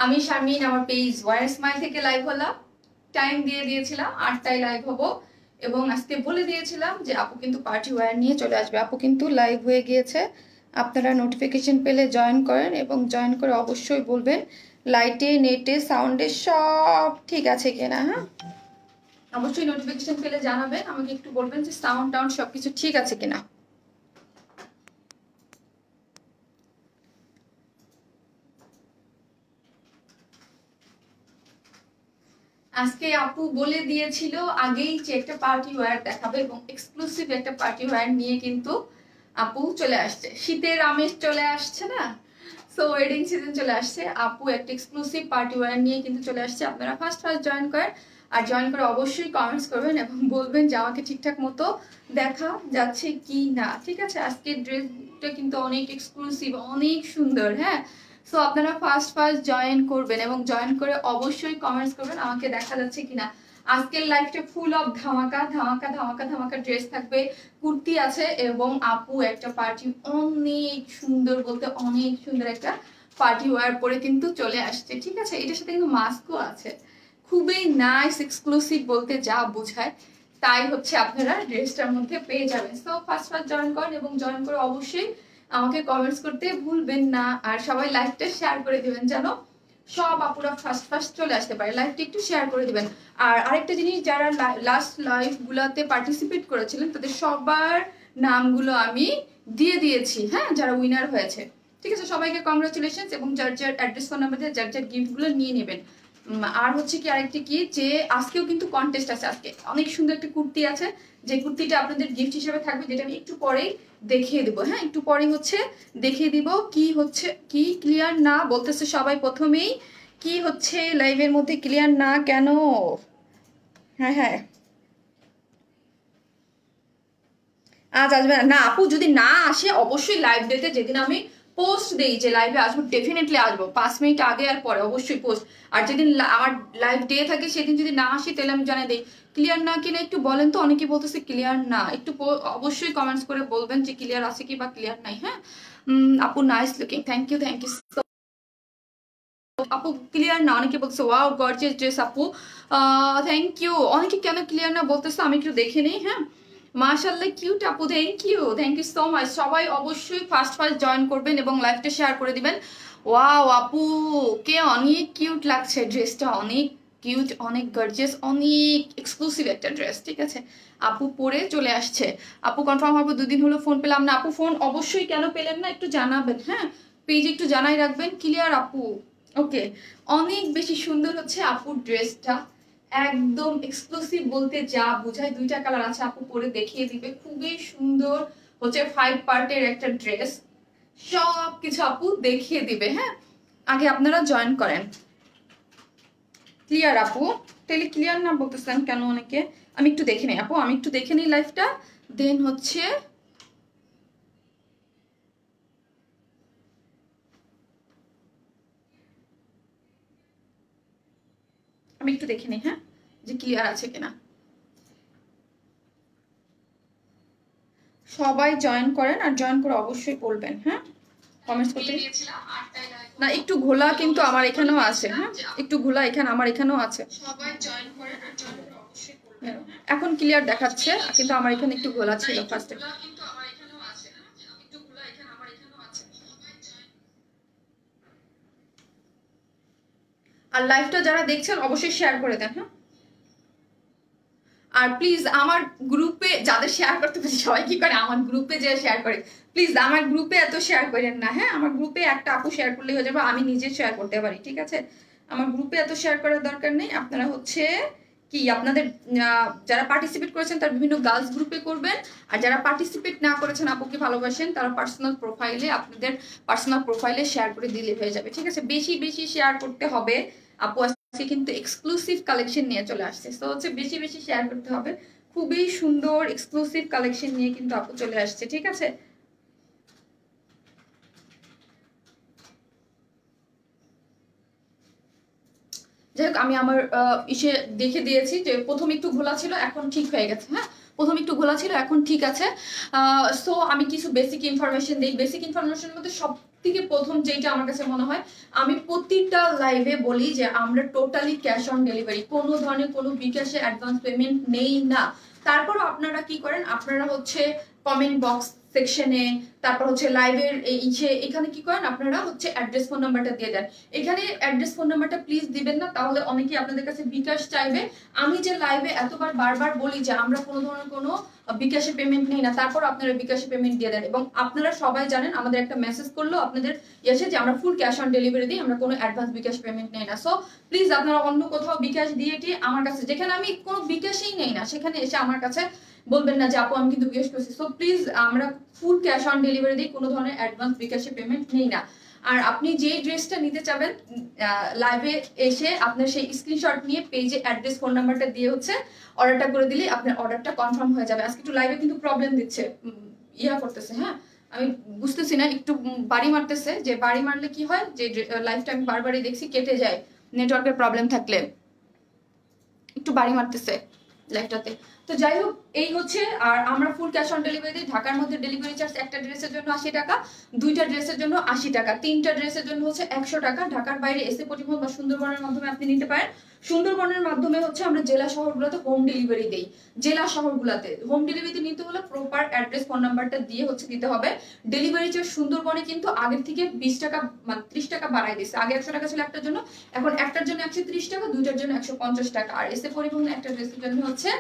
আমি শারমিন, আমার page war smile থেকে লাইভ হলাম। টাইম দিয়ে দিয়েছিলাম 8টায় লাইভ হবো এবং আজকে বলে দিয়েছিলাম যে আপু কিন্তু পার্টি ওয়্যার নিয়ে চলে আসবে। আপু কিন্তু লাইভ হয়ে গিয়েছে, আপনারা নোটিফিকেশন পেলে জয়েন করেন এবং জয়েন করে অবশ্যই বলবেন লাইটে, নেটে, সাউন্ডে সব ঠিক আছে কিনা। হ্যাঁ, অবশ্যই নোটিফিকেশন পেলে জানাবেন, আমাকে একটু বলবেন যে সাউন্ড টাউন্ড সবকিছু ঠিক আছে কিনা। আজকে আপু বলে দিয়েছিল আগেই যে একটা পার্টি ওয়্যার দেখাবে এবং এক্সক্লুসিভ একটা পার্টি ওয়্যার নিয়ে কিন্তু আপু চলে আসছে। শীতের আমেজ চলে আসছে না, সো ওয়েডিং সিজন চলে আসছে, আপু একটা এক্সক্লুসিভ পার্টি ওয়্যার নিয়ে কিন্তু চলে আসছে। আপনারা ফার্স্ট জয়েন করেন আর জয়েন করে অবশ্যই কমেন্টস করবেন এবং বলবেন যে আমাকে ঠিকঠাক মতো দেখা যাচ্ছে কি না। ঠিক আছে, আজকের ড্রেসটা কিন্তু অনেক এক্সক্লুসিভ, অনেক সুন্দর। হ্যাঁ, সো আপনারা ফার্স্ট জয়েন করবেন এবং জয়েন করে অবশ্যই কমেন্টস করবেন আমাকে দেখা যাচ্ছে কিনা। আজকের লাইভটা ফুল অফ ধামাকা ধামাকা ধামাকা ধামাকা ড্রেস থাকবে, কুর্তি আছে এবং আপু একটা পার্টি অনেক সুন্দর, বলতে অনেক সুন্দর একটা পার্টি ওয়্যার পরে কিন্তু চলে আসছে। ঠিক আছে, এটার সাথে কিন্তু মাস্কও আছে, খুবই নাইস এক্সক্লুসিভ বলতে যা বোঝায় তাই হচ্ছে আপনারা ড্রেসটার মধ্যে পেয়ে যাবেন। সো ফার্স্ট জয়েন করেন এবং জয়েন করে অবশ্যই আমাকে কমেন্টস করতে ভুলবেন না আর সবাই লাইভটা শেয়ার করে দিবেন যেন সব আপুরা ফার্স্ট চলে আসতে পারে। লাইভটা একটু শেয়ার করে দিবেন। আর আরেকটা জিনিস, যারা লাস্ট লাইভ গুলাতে পার্টিসিপেট করেছিলেন তাদের সবার নামগুলো আমি দিয়ে দিয়েছি। হ্যাঁ, যারা উইনার হয়েছে। ঠিক আছে, সবাইকে কংগ্রাচুলেশনস এবং যার যার অ্যাড্রেস ফোন নাম্বার দিয়ে যার যার গিফটগুলো নিয়ে নেবেন। আর হচ্ছে কি আরেকটি কি, যে আজকেও কিন্তু কন্টেস্ট আছে। আজকে অনেক সুন্দর একটা কুর্তি আছে, যে কুর্তিটা আপনাদের গিফট হিসেবে থাকবে, যেটা আমি একটু পরেই দেখিয়ে দিব। হ্যাঁ, একটু পরে হচ্ছে দেখিয়ে দিব। কি হচ্ছে, কি ক্লিয়ার না বলতেছে সবাই প্রথমেই, কি হচ্ছে লাইভের মধ্যে ক্লিয়ার না কেন? হ্যাঁ হ্যাঁ, আজ আসবে না? আপু যদি না আসে অবশ্যই লাইভ ডেতে, যেদিন আমি পোস্ট দেই যে লাইভে আসবো, ডেফিনেটলি আসবো 5 মিনিট আগে আর পরে অবশ্যই পোস্ট। আর যেদিন আমার লাইভ ডে থাকে সেদিন যদি না আসি তাহলে আমি জানিয়ে দিই। ক্লিয়ার না কিনা একটু বলেন তো, অনেকে বলতেছে ক্লিয়ার না, একটু অবশ্যই কমেন্টস করে বলবেন যে ক্লিয়ার আছে কি বা ক্লিয়ার নাই। হ্যাঁ, আপু nice looking, thank you so. আপু ক্লিয়ার না, অনেকে বলতেছে ওয়াও গর্জিয়াস ড্রেস আপু, থ্যাংক ইউ। অনেকে কেন ক্লিয়ার না বলতেছে আমি একটু দেখে নেই। হ্যাঁ, মাশাআল্লাহ কিউট আপু, থ্যাংক ইউ সো মাচ। সবাই অবশ্যই ফার্স্ট জয়েন করবেন এবং লাইভটা শেয়ার করে দিবেন। ওয়াও আপু কে অনেক কিউট লাগছে ড্রেসটা, অনেক কিউট, অনেক গর্জিয়াস, অনেক এক্সক্লুসিভ একটা ড্রেস। ঠিক আছে, আপু পরে চলে আসছে। আপু কনফার্ম হবো, 2 দিন হলো ফোন পেলাম না। আপু ফোন অবশ্যই কেন পেলেন না একটু জানাবেন। হ্যাঁ, পেজে একটু জানাই রাখবেন। ক্লিয়ার আপু, ওকে। অনেক বেশি সুন্দর হচ্ছে আপুর ড্রেসটা, একদম এক্সক্লুসিভ বলতে যা বোঝায়। 2টা কালার আছে, আপু পরে দেখিয়ে দিবে। খুবই সুন্দর হচ্ছে 5 পার্টের একটা ড্রেস, সব কিছু আপু দেখিয়ে দিবে। হ্যাঁ, আগে আপনারা জয়েন করেন। ক্লিয়ার আপু, তাহলে ক্লিয়ার না বলতেছেন কেন অনেকে? আমি একটু দেখে নিই আপু, আমি একটু দেখে নিই লাইভটা, দেন হচ্ছে আমি একটু দেখে নিই। হ্যাঁ, যে ক্লিয়ার আছে কিনা। সবাই জয়েন করেন আর জয়েন করে অবশ্যই বলবেন। হ্যাঁ, কমেন্টস করতে না, একটু ঘোলা কিন্তু আমার এখানেও আছে। হ্যাঁ, একটু ঘোলা এখানে আমার এখানেও আছে। সবাই জয়েন করেন আর জয়েন করে অবশ্যই বলবেন। এখন ক্লিয়ার দেখাচ্ছে কিন্তু আমার এখানে একটু ঘোলা ছিল ফার্স্টে। আর লাইভটা যারা দেখছেন অবশ্যই শেয়ার করে দেন। হ্যাঁ, আর প্লিজ আমার গ্রুপে যাদের শেয়ার করতে পারি, সবাই কি করে আমার গ্রুপে যে শেয়ার করে, প্লিজ আমার গ্রুপে এত শেয়ার করেন না। হ্যাঁ, আমার গ্রুপে একটা আপু শেয়ার করলেই হয়ে যাবে, আমি নিজে শেয়ার করতে পারি। ঠিক আছে, আমার গ্রুপে এত শেয়ার করার দরকার নেই। আপনারা হচ্ছে কি আপনাদের যারা পার্টিসিপেট করেছেন তার বিভিন্ন গার্লস গ্রুপে করবেন, আর যারা পার্টিসিপেট না করেছেন, আপুকে ভালোবাসেন, তারা পার্সোনাল প্রোফাইলে, আপনাদের পার্সোনাল প্রোফাইলে শেয়ার করে দিলে হয়ে যাবে। ঠিক আছে, বেশি বেশি শেয়ার করতে হবে। আপু আজকে কিন্তু এক্সক্লুসিভ কালেকশন নিয়ে চলে আসছে, তো হচ্ছে বেশি বেশি শেয়ার করতে হবে। খুবই সুন্দর এক্সক্লুসিভ কালেকশন নিয়ে কিন্তু আপু চলে আসছে। ঠিক আছে, যাই হোক, আমি আমার ইসে দেখে দিয়েছি যে প্রথম একটু ঘোলা ছিল, এখন ঠিক হয়ে গেছে। হ্যাঁ, প্রথম একটু ঘোলা ছিল, এখন ঠিক আছে। সো আমি কিছু বেসিক ইনফরমেশন দিই। বেসিক ইনফরমেশনের মধ্যে থেকে প্রথম যেটা আমার কাছে মনে হয়, আমি প্রতিটা লাইভে বলি যে আমরা টোটালি ক্যাশ অন ডেলিভারি, কোনো ধরনের কোনো বিকাশে অ্যাডভান্স পেমেন্ট নেই না। তারপরও আপনারা কি করেন, আপনারা হচ্ছে কমেন্ট বক্স সেকশনে, তারপর হচ্ছে লাইভের এখানে কি করেন, আপনারা হচ্ছে অ্যাড্রেস ফোন নাম্বারটা দিয়ে দেন। এখানে অ্যাড্রেস ফোন নাম্বারটা প্লিজ দিবেন না, তাহলে অনেকেই আপনাদের কাছে বিকাশ চাইবে। আমি যে লাইভে এতবার বারবার বলি যে আমরা কোনো ধরনের কোনো বিকাশে পেমেন্ট নেই না, তারপর আপনারা বিকাশে পেমেন্ট দিয়ে দেন। এবং আপনারা সবাই জানেন আমাদের একটা মেসেজ করলো আপনাদের এসে যে আমরা ফুল ক্যাশ অন ডেলিভারি দিই, আমরা কোনো অ্যাডভান্স বিকাশ পেমেন্ট নেই না। সো প্লিজ আপনারা অন্য কোথাও বিকাশ দিয়েটি আমার কাছে, যেখানে আমি কোনো বিকাশই নেই না, সেখানে এসে আমার কাছে বলবেন না যে আপু আমি কিন্তু বিকাশ করছি। সো প্লিজ আমরা ফুল ক্যাশ অন ডেলিভারি দিই, কোনো ধরনের অ্যাডভান্স বিকাশে পেমেন্ট নেই না। আর আপনি যে ড্রেসটা নিতে চাবেন লাইভে এসে আপনার সেই স্ক্রিনশট নিয়ে পেজে অ্যাড্রেস ফোন নাম্বারটা দিয়ে হচ্ছে অর্ডারটা করে দিলে আপনার অর্ডারটা কনফার্ম হয়ে যাবে। আজকে একটু লাইভে কিন্তু প্রবলেম দিচ্ছে, করতেছে, হ্যাঁ আমি বুঝতেছি না, একটু বাড়ি মারতেছে। যে বাড়ি মারলে কি হয়, যে লাইভটা আমি বারবারই দেখছি কেটে যায় নেটওয়ার্কের প্রবলেম থাকলে, একটু বাড়ি মারতেছে লাইভটাতে। তো যাই হোক, এই হচ্ছে। আর আমরা ফুল ক্যাশ অন ডেলিভারি দিই। ঢাকার মধ্যে ডেলিভারি চার্জ একটা ড্রেসের জন্য 80 টাকা, 2টা ড্রেসের জন্য 80 টাকা, 3টা ড্রেসের জন্য হচ্ছে 100 টাকা। ঢাকার বাইরে এসে পরিবহন বা সুন্দরবনের মাধ্যমে আপনি নিতে পারেন। সুন্দরবনের মাধ্যমে হচ্ছে আমরা জেলা শহরগুলোতে হোম ডেলিভারি দেই। জেলা শহরগুলোতে হোম ডেলিভারি নিতে হলে প্রপার অ্যাড্রেস ফোন নাম্বারটা দিয়ে হচ্ছে দিতে হবে। ডেলিভারি চার্জ সুন্দরবনে কিন্তু আগের থেকে 20 টাকা মানে 30 টাকা বাড়াই দিয়েছে। আগে 100 টাকা ছিল একটার জন্য, এখন একটার জন্য 130 টাকা, 2টার জন্য 150 টাকা। আর এসে পরিবহন একটা ড্রেসের জন্য হচ্ছে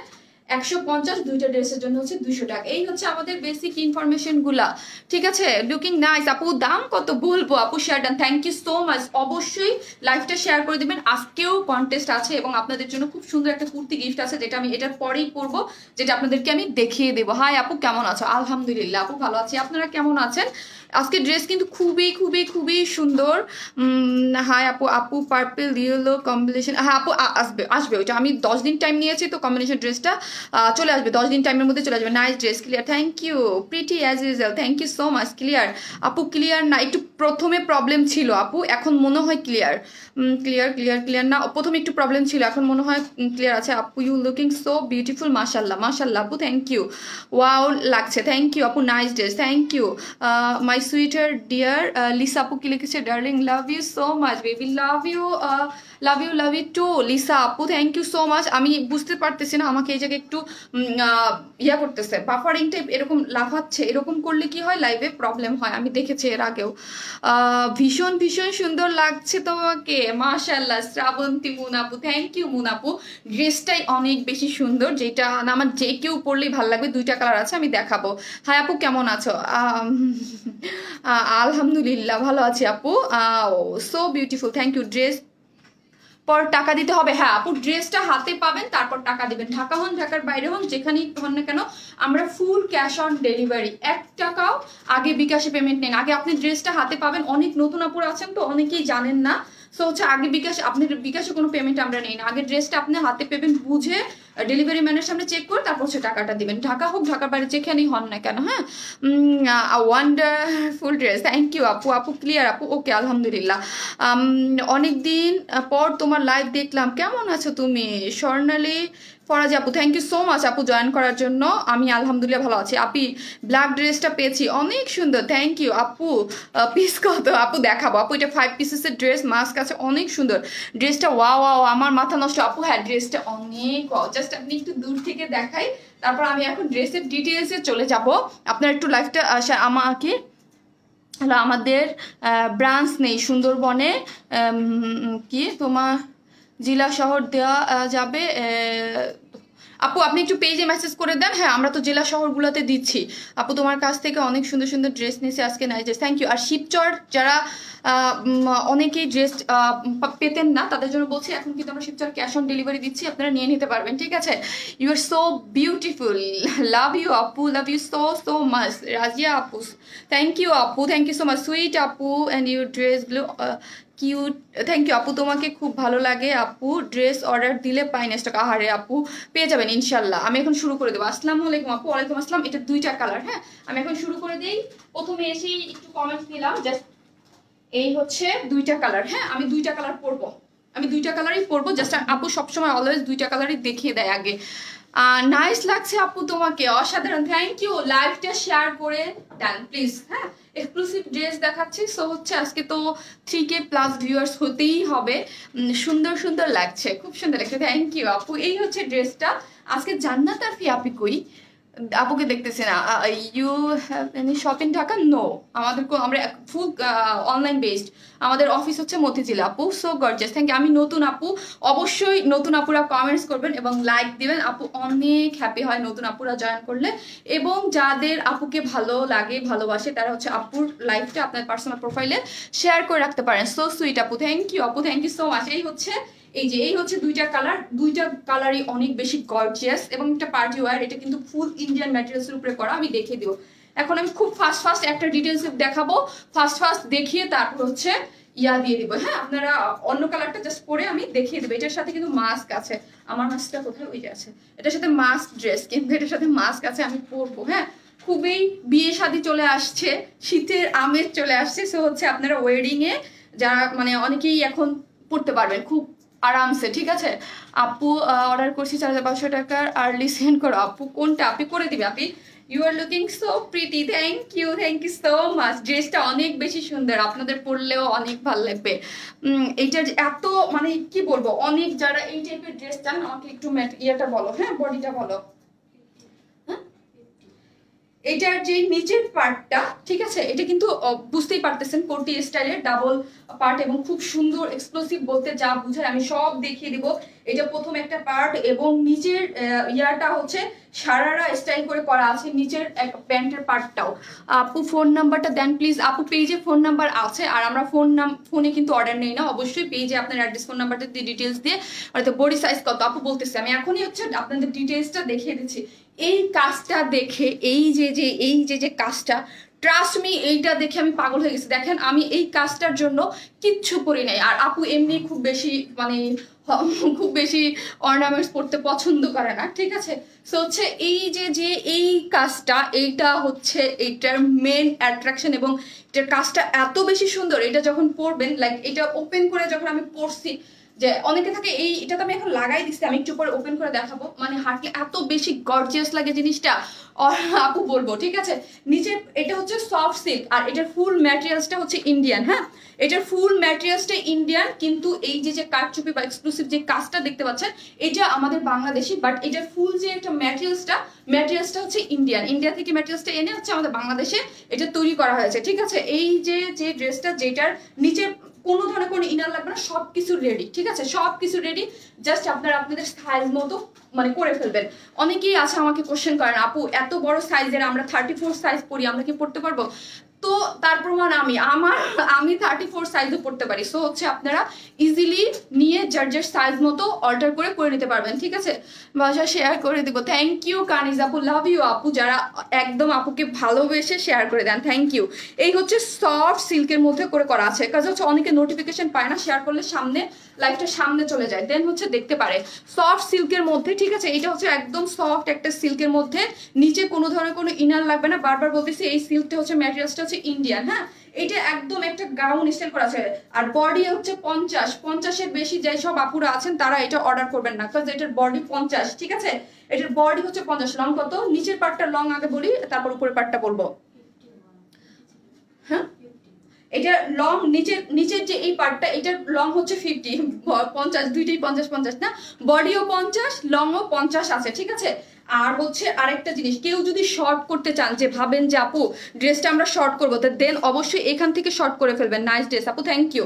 150, 2টা ড্রেসের জন্য হচ্ছে 200 টাকা। এই হচ্ছে আমাদের বেসিক ইনফরমেশন গুলা, ঠিক আছে। Looking nice. আপু দাম কত বলবো? আপু share done, thank you so much. অবশ্যই লাইভটা শেয়ার করে দিবেন। আজকেও কন্টেস্ট আছে এবং আপনাদের জন্য খুব সুন্দর একটা কুর্তি গিফট আছে, যেটা আমি এটার পরেই পরবো, যেটা আপনাদেরকে আমি দেখিয়ে দেবো। হাই আপু কেমন আছো? আলহামদুলিল্লাহ আপু ভালো আছি, আপনারা কেমন আছেন? আজকে ড্রেস কিন্তু খুবই খুবই খুবই সুন্দর। হাই আপু, আপু পার্পল ইয়েলো কম্বিনেশন, হ্যাঁ আপু আসবে আসবে, ওইটা আমি 10 দিন টাইম নিয়েছি, তো কম্বিনেশন ড্রেসটা চলে আসবে 10 দিন টাইমের মধ্যে চলে আসবে। Nice dress, clear, thank you. Pretty as usual, thank you so much. Clear আপু, ক্লিয়ার না, একটু প্রথমে প্রবলেম ছিল আপু, এখন মনে হয় ক্লিয়ার। ক্লিয়ার ক্লিয়ার ক্লিয়ার না, প্রথমে একটু প্রবলেম ছিল, এখন মনে হয় ক্লিয়ার আছে। আপু ইউ লুকিং সো বিউটিফুল, মাশাল্লাহ মাশাল্লাহ আপু, থ্যাংক ইউ। ওয়াও লাগছে, থ্যাংক ইউ আপু, nice dress, thank you. My sweeter dear Lisa আপু কি লিখেছে, darling love you so much baby, love you love you too Lisa আপু, থ্যাংক ইউ সো মাচ। আমি বুঝতে পারতেছি না, আমাকে এই জায়গায় একটু করতেছে, বাফারিং টাইপ এরকম লাফাচ্ছে। এরকম করলে কি হয়, লাইভে প্রবলেম হয়, আমি দেখেছি এর আগেও। ভীষণ ভীষণ সুন্দর লাগছে তোমাকে, মাশাল্লাহ। শ্রাবন্তী মুনাপু, থ্যাংক ইউ মুনাপু। ড্রেসটাই অনেক বেশি সুন্দর, যেটা না আমার যে কেউ পরলেই ভালো লাগবে। 2টা কালার আছে, আমি দেখাবো। হাই আপু কেমন আছো? আলহামদুলিল্লাহ ভালো আছি আপু। So beautiful, thank you. Dress পর টাকা দিতে হবে? হ্যাঁ আপু, ড্রেসটা হাতে পাবেন, তারপর টাকা দিবেন। ঢাকা হন, ঢাকার বাইরে হন, যেখানেই হন না কেন, আমরা ফুল ক্যাশ অন ডেলিভারি। 1 টাকাও আগে বিকাশে পেমেন্ট নেন। আগে আপনি ড্রেসটা হাতে পাবেন। অনেক নতুন আপুর আছেন তো অনেকেই জানেন না, সো হচ্ছে আগে আপনার বিকাশে কোনো পেমেন্ট আমরা নেই না। আগে ড্রেসটা আপনি হাতে পেবেন, বুঝে ডেলিভারি ম্যানের সামনে চেক করে তারপর হচ্ছে টাকাটা দিবেন। ঢাকা হোক, ঢাকার বাইরে যেখানেই হন না কেন। হ্যাঁ, ওয়ান্ডারফুল ড্রেস, থ্যাংক ইউ আপু। আপু ক্লিয়ার আপু, ওকে আলহামদুলিল্লাহ। অনেকদিন পর তোমার লাইভ দেখলাম, কেমন আছো তুমি? স্বর্ণালী ফরাজি আপু, থ্যাংক ইউ সো মাচ আপু জয়েন করার জন্য। আমি আলহামদুলিল্লাহ ভালো আছি। আপি ব্ল্যাক ড্রেসটা পেয়েছি, অনেক সুন্দর, থ্যাংক ইউ আপু। পিস কত আপু? দেখাবো আপু, এটা 5 পিসেসের ড্রেস, মাস্ক আছে, অনেক সুন্দর ড্রেসটা। ওয়াও ওয়াও, আমার মাথা নষ্ট আপু। হ্যাঁ ড্রেসটা অনেক, জাস্ট আপনি একটু দূর থেকে দেখাই, তারপর আমি এখন ড্রেসের ডিটেলসে চলে যাব। আপনার একটু লাইফটা আমাকে, হ্যালো, আমাদের ব্রাঞ্চ নেই সুন্দরবনে, কি তোমার জেলা শহর দেওয়া যাবে? আপু আপনি একটু পেজে মেসেজ করে দেন। হ্যাঁ আমরা তো জেলা শহরগুলোতে দিচ্ছি আপু। তোমার কাছ থেকে অনেক সুন্দর সুন্দর ড্রেস নিয়েছি আজকে, নাইস ড্রেস, থ্যাংক ইউ। আর শিবচর যারা অনেকেই ড্রেস পেতেন না, তাদের জন্য বলছি এখন কিন্তু আমরা শিবচর ক্যাশ অন ডেলিভারি দিচ্ছি, আপনারা নিয়ে নিতে পারবেন, ঠিক আছে। You are so beautiful, love you আপু, love you so so much. Razia আপু, থ্যাংক ইউ আপু, thank you so much. Sweet আপু অ্যান্ড ইউর ড্রেস গুলো কিউট, থ্যাংক ইউ আপু। তোমাকে খুব ভালো লাগে আপু, ড্রেস অর্ডার দিলে পাই না স্টক? আহারে আপু, পেয়ে যাবেন ইনশাল্লাহ। আমি এখন শুরু করে দেবো। আসসালামু আলাইকুম আপু। ওয়ালাইকুম আসসালাম। এটা 2টা কালার। হ্যাঁ আমি এখন শুরু করে দিই। প্রথমে এসেই একটু কমেন্টস দিলাম, জাস্ট এই হচ্ছে 2টা কালার। হ্যাঁ আমি 2টা কালার পরবো, আমি 2টা কালারই পরবো। জাস্ট আপু সবসময় অলওয়েজ 2টা কালারই দেখিয়ে দেয় আগে। নাইস লাগছে আপু, তোমাকে অসাধারণ, থ্যাংক ইউ। লাইভটা শেয়ার করে দেন প্লিজ। হ্যাঁ, এক্সক্লুসিভ ড্রেস দেখাচ্ছি। সো হচ্ছে আজকে তো 3K প্লাস ভিউয়ার্স হতেই হবে। সুন্দর সুন্দর লাগছে, খুব সুন্দর লাগছে, থ্যাংক ইউ আপু। এই হচ্ছে ড্রেসটা। আজকে জান্নাত আর আপি কই? আপুকে দেখতেছি না। You have any shop in Dhaka? No, আমাদের আমরা ফুল অনলাইন বেসড। আমাদের অফিস হচ্ছে মতিঝিল আপু। So gorgeous, thank you. আমি নতুন আপু, অবশ্যই নতুন আপুরা কমেন্টস করবেন এবং লাইক দিবেন। আপু অনেক হ্যাপি হয় নতুন আপুরা জয়েন করলে, এবং যাদের আপুকে ভালো লাগে ভালোবাসে তারা হচ্ছে আপুর লাইফটা আপনার পার্সোনাল প্রোফাইলে শেয়ার করে রাখতে পারেন। সো সুইট আপু, থ্যাংক ইউ আপু, থ্যাংক ইউ সো মাচ। এই হচ্ছে দুইটা কালারই অনেক বেশি গর্জিয়াস এবং একটা পার্টি ওয়্যার। এটা কিন্তু ফুল ইন্ডিয়ান ম্যাটেরিয়ালসের উপরে করা। আমি দেখিয়ে দিব এখন। আমি খুব ফাস্ট একটা ডিটেলস দেখাবো, ফাস্ট দেখিয়ে তারপর হচ্ছে দিয়ে দিব। হ্যাঁ, আপনারা অন্য কালারটা জাস্ট পরে আমি দেখিয়ে দেবো। এটার সাথে কিন্তু মাস্ক আছে। আমার মাস্কটা কোথায়? ওই যে আছে। এটার সাথে মাস্ক ড্রেস, কিন্তু এটার সাথে মাস্ক আছে, আমি পরবো। হ্যাঁ, খুবই বিয়ে শাদী চলে আসছে, শীতের আমেজ চলে আসছে। সো হচ্ছে আপনারা ওয়েডিং এ যারা মানে অনেকেই এখন পড়তে পারবেন খুব আরামসে। ঠিক আছে আপু, অর্ডার করছি 4500 টাকার, আর্লি সেন্ড করো। আপু কোনটা? আপনি করে দিবে আপনি। You are looking so pretty, thank you so much. ড্রেসটা অনেক বেশি সুন্দর, আপনাদের পরলেও অনেক ভালো লাগবে। এইটার এত মানে কি বলবো, অনেক যারা এই টাইপের ড্রেস চান আমাকে একটু ইয়েটা বলো। হ্যাঁ, বডিটা বলো। এটার যে নিচের পার্টটা, ঠিক আছে, এটা কিন্তু বুঝতেই পারতেছেন কোটি স্টাইলের ডাবল পার্ট এবং খুব সুন্দর এক্সক্লুসিভ বলতে যা বুঝায় আমি সব দেখিয়ে দিব। এটা প্রথম একটা পার্ট এবং নিচের ইয়াটা হচ্ছে সারারা স্টাইল করে করা আছে, নিচের প্যান্টের পার্টটাও। আপু ফোন নাম্বারটা দেন প্লিজ। আপু পেজে ফোন নাম্বার আছে, আর আমরা ফোনে কিন্তু অর্ডার নেই না, অবশ্যই পেজে আপনার অ্যাড্রেস ফোন নাম্বারটা দিয়ে ডিটেলস দিয়ে, হয়তো বডি সাইজ কত আপু বলতেছে। আমি এখনই হচ্ছে আপনাদের ডিটেলসটা দেখিয়ে দিচ্ছি। এই কাজটা দেখে, এই যে কাজটা, ট্রাস্ট মি, এইটা দেখে আমি পাগল হয়ে গেছি। দেখেন আমি এই কাজটার জন্য কিচ্ছু করি নাই। আর আপু এমনি খুব বেশি অর্নামেন্টস পড়তে পছন্দ করে না। ঠিক আছে, সো হচ্ছে এই কাজটা, এইটা হচ্ছে এইটার মেন অ্যাট্রাকশন এবং এটার কাজটা এত বেশি সুন্দর। এটা যখন পরবেন, লাইক এটা ওপেন করে যখন আমি পরছি, যে অনেকে থাকে এটা তো আমি এখন লাগাই দিচ্ছি, আমি একটু পরে ওপেন করে দেখাবো, মানে হাঁটলে এত বেশি গর্জিয়াস লাগে জিনিসটা। আপু বলবো, ঠিক আছে। নিচে এটা হচ্ছে সফট সিল্ক, আর এটার ফুল ম্যাটেরিয়ালসটা হচ্ছে ইন্ডিয়ান। হ্যাঁ, এটার ফুল ম্যাটেরিয়ালসটা ইন্ডিয়ান, কিন্তু এই যে কারচুপি বা এক্সক্লুসিভ যে কাজটা দেখতে পাচ্ছেন এটা আমাদের বাংলাদেশি, বাট এটার ফুল যে একটা ম্যাটেরিয়ালসটা হচ্ছে ইন্ডিয়া থেকে ম্যাটেরিয়ালসটা এনে হচ্ছে আমাদের বাংলাদেশে এটা তৈরি করা হয়েছে। ঠিক আছে, এই যে ড্রেসটা, যেটার নিচে কোনো ধরনের কোনো ইনার লাগবে না, সবকিছু রেডি। ঠিক আছে, সবকিছু রেডি, জাস্ট আপনাদের সাইজ মতো মানে করে ফেলবেন। অনেকেই আছে আমাকে কোশ্চেন করেন, আপু এত বড় সাইজের আমরা 34 সাইজ পরি, আমরা কি পড়তে পারবো? তো তার প্রমাণ আমি 34 সাইজও পড়তে পারি। সো হচ্ছে আপনারা ইজিলি নিয়ে যার সাইজ মতো অর্ডার করে নিতে পারবেন। ঠিক আছে, বাসা শেয়ার করে দিব। থ্যাংক ইউ কানিজ আপু, লাভ ইউ আপু, যারা একদম আপুকে ভালোবেসে শেয়ার করে দেন, থ্যাংক ইউ। এই হচ্ছে সফট সিল্কের মধ্যে করা আছে, কাজ হচ্ছে অনেকে নোটিফিকেশন পায় না, শেয়ার করলে লাইভটা সামনে চলে যায়, দেন হচ্ছে দেখতে পারে। সফট সিল্কের মধ্যে, ঠিক আছে, এটা হচ্ছে একদম সফট একটা সিল্কের মধ্যে, নিচে কোনো ধরনের কোনো ইনার লাগবে না। বারবার বলতেছি এই সিল্কটা হচ্ছে ম্যাটেরিয়ালসটা হচ্ছে ইন্ডিয়ান। হ্যাঁ, এটা একদম একটা গাউন স্টাইল করা আছে, আর বডি হচ্ছে 50-50-এর বেশি যে সব আপুরা আছেন তারা এটা অর্ডার করবেন না, কারণ এটার বডি 50। ঠিক আছে, এটার বডি হচ্ছে 50। লং কত? নিচের পার্টটা লং আগে বলি, তারপর উপরের পার্টটা বলবো। হ্যাঁ, এটা লং, নিচের যে এই পার্টটা, এটার লং হচ্ছে 50, দুইটাই 50 না, বডিও 50, লংও 50 আছে। ঠিক আছে, আর হচ্ছে আরেকটা জিনিস, কেউ যদি শর্ট করতে চান, যে ভাবেন যে আপু ড্রেসটা আমরা শর্ট করবো, তো দেন অবশ্যই এখান থেকে শর্ট করে ফেলবেন। নাইস ড্রেস আপু, থ্যাংক ইউ।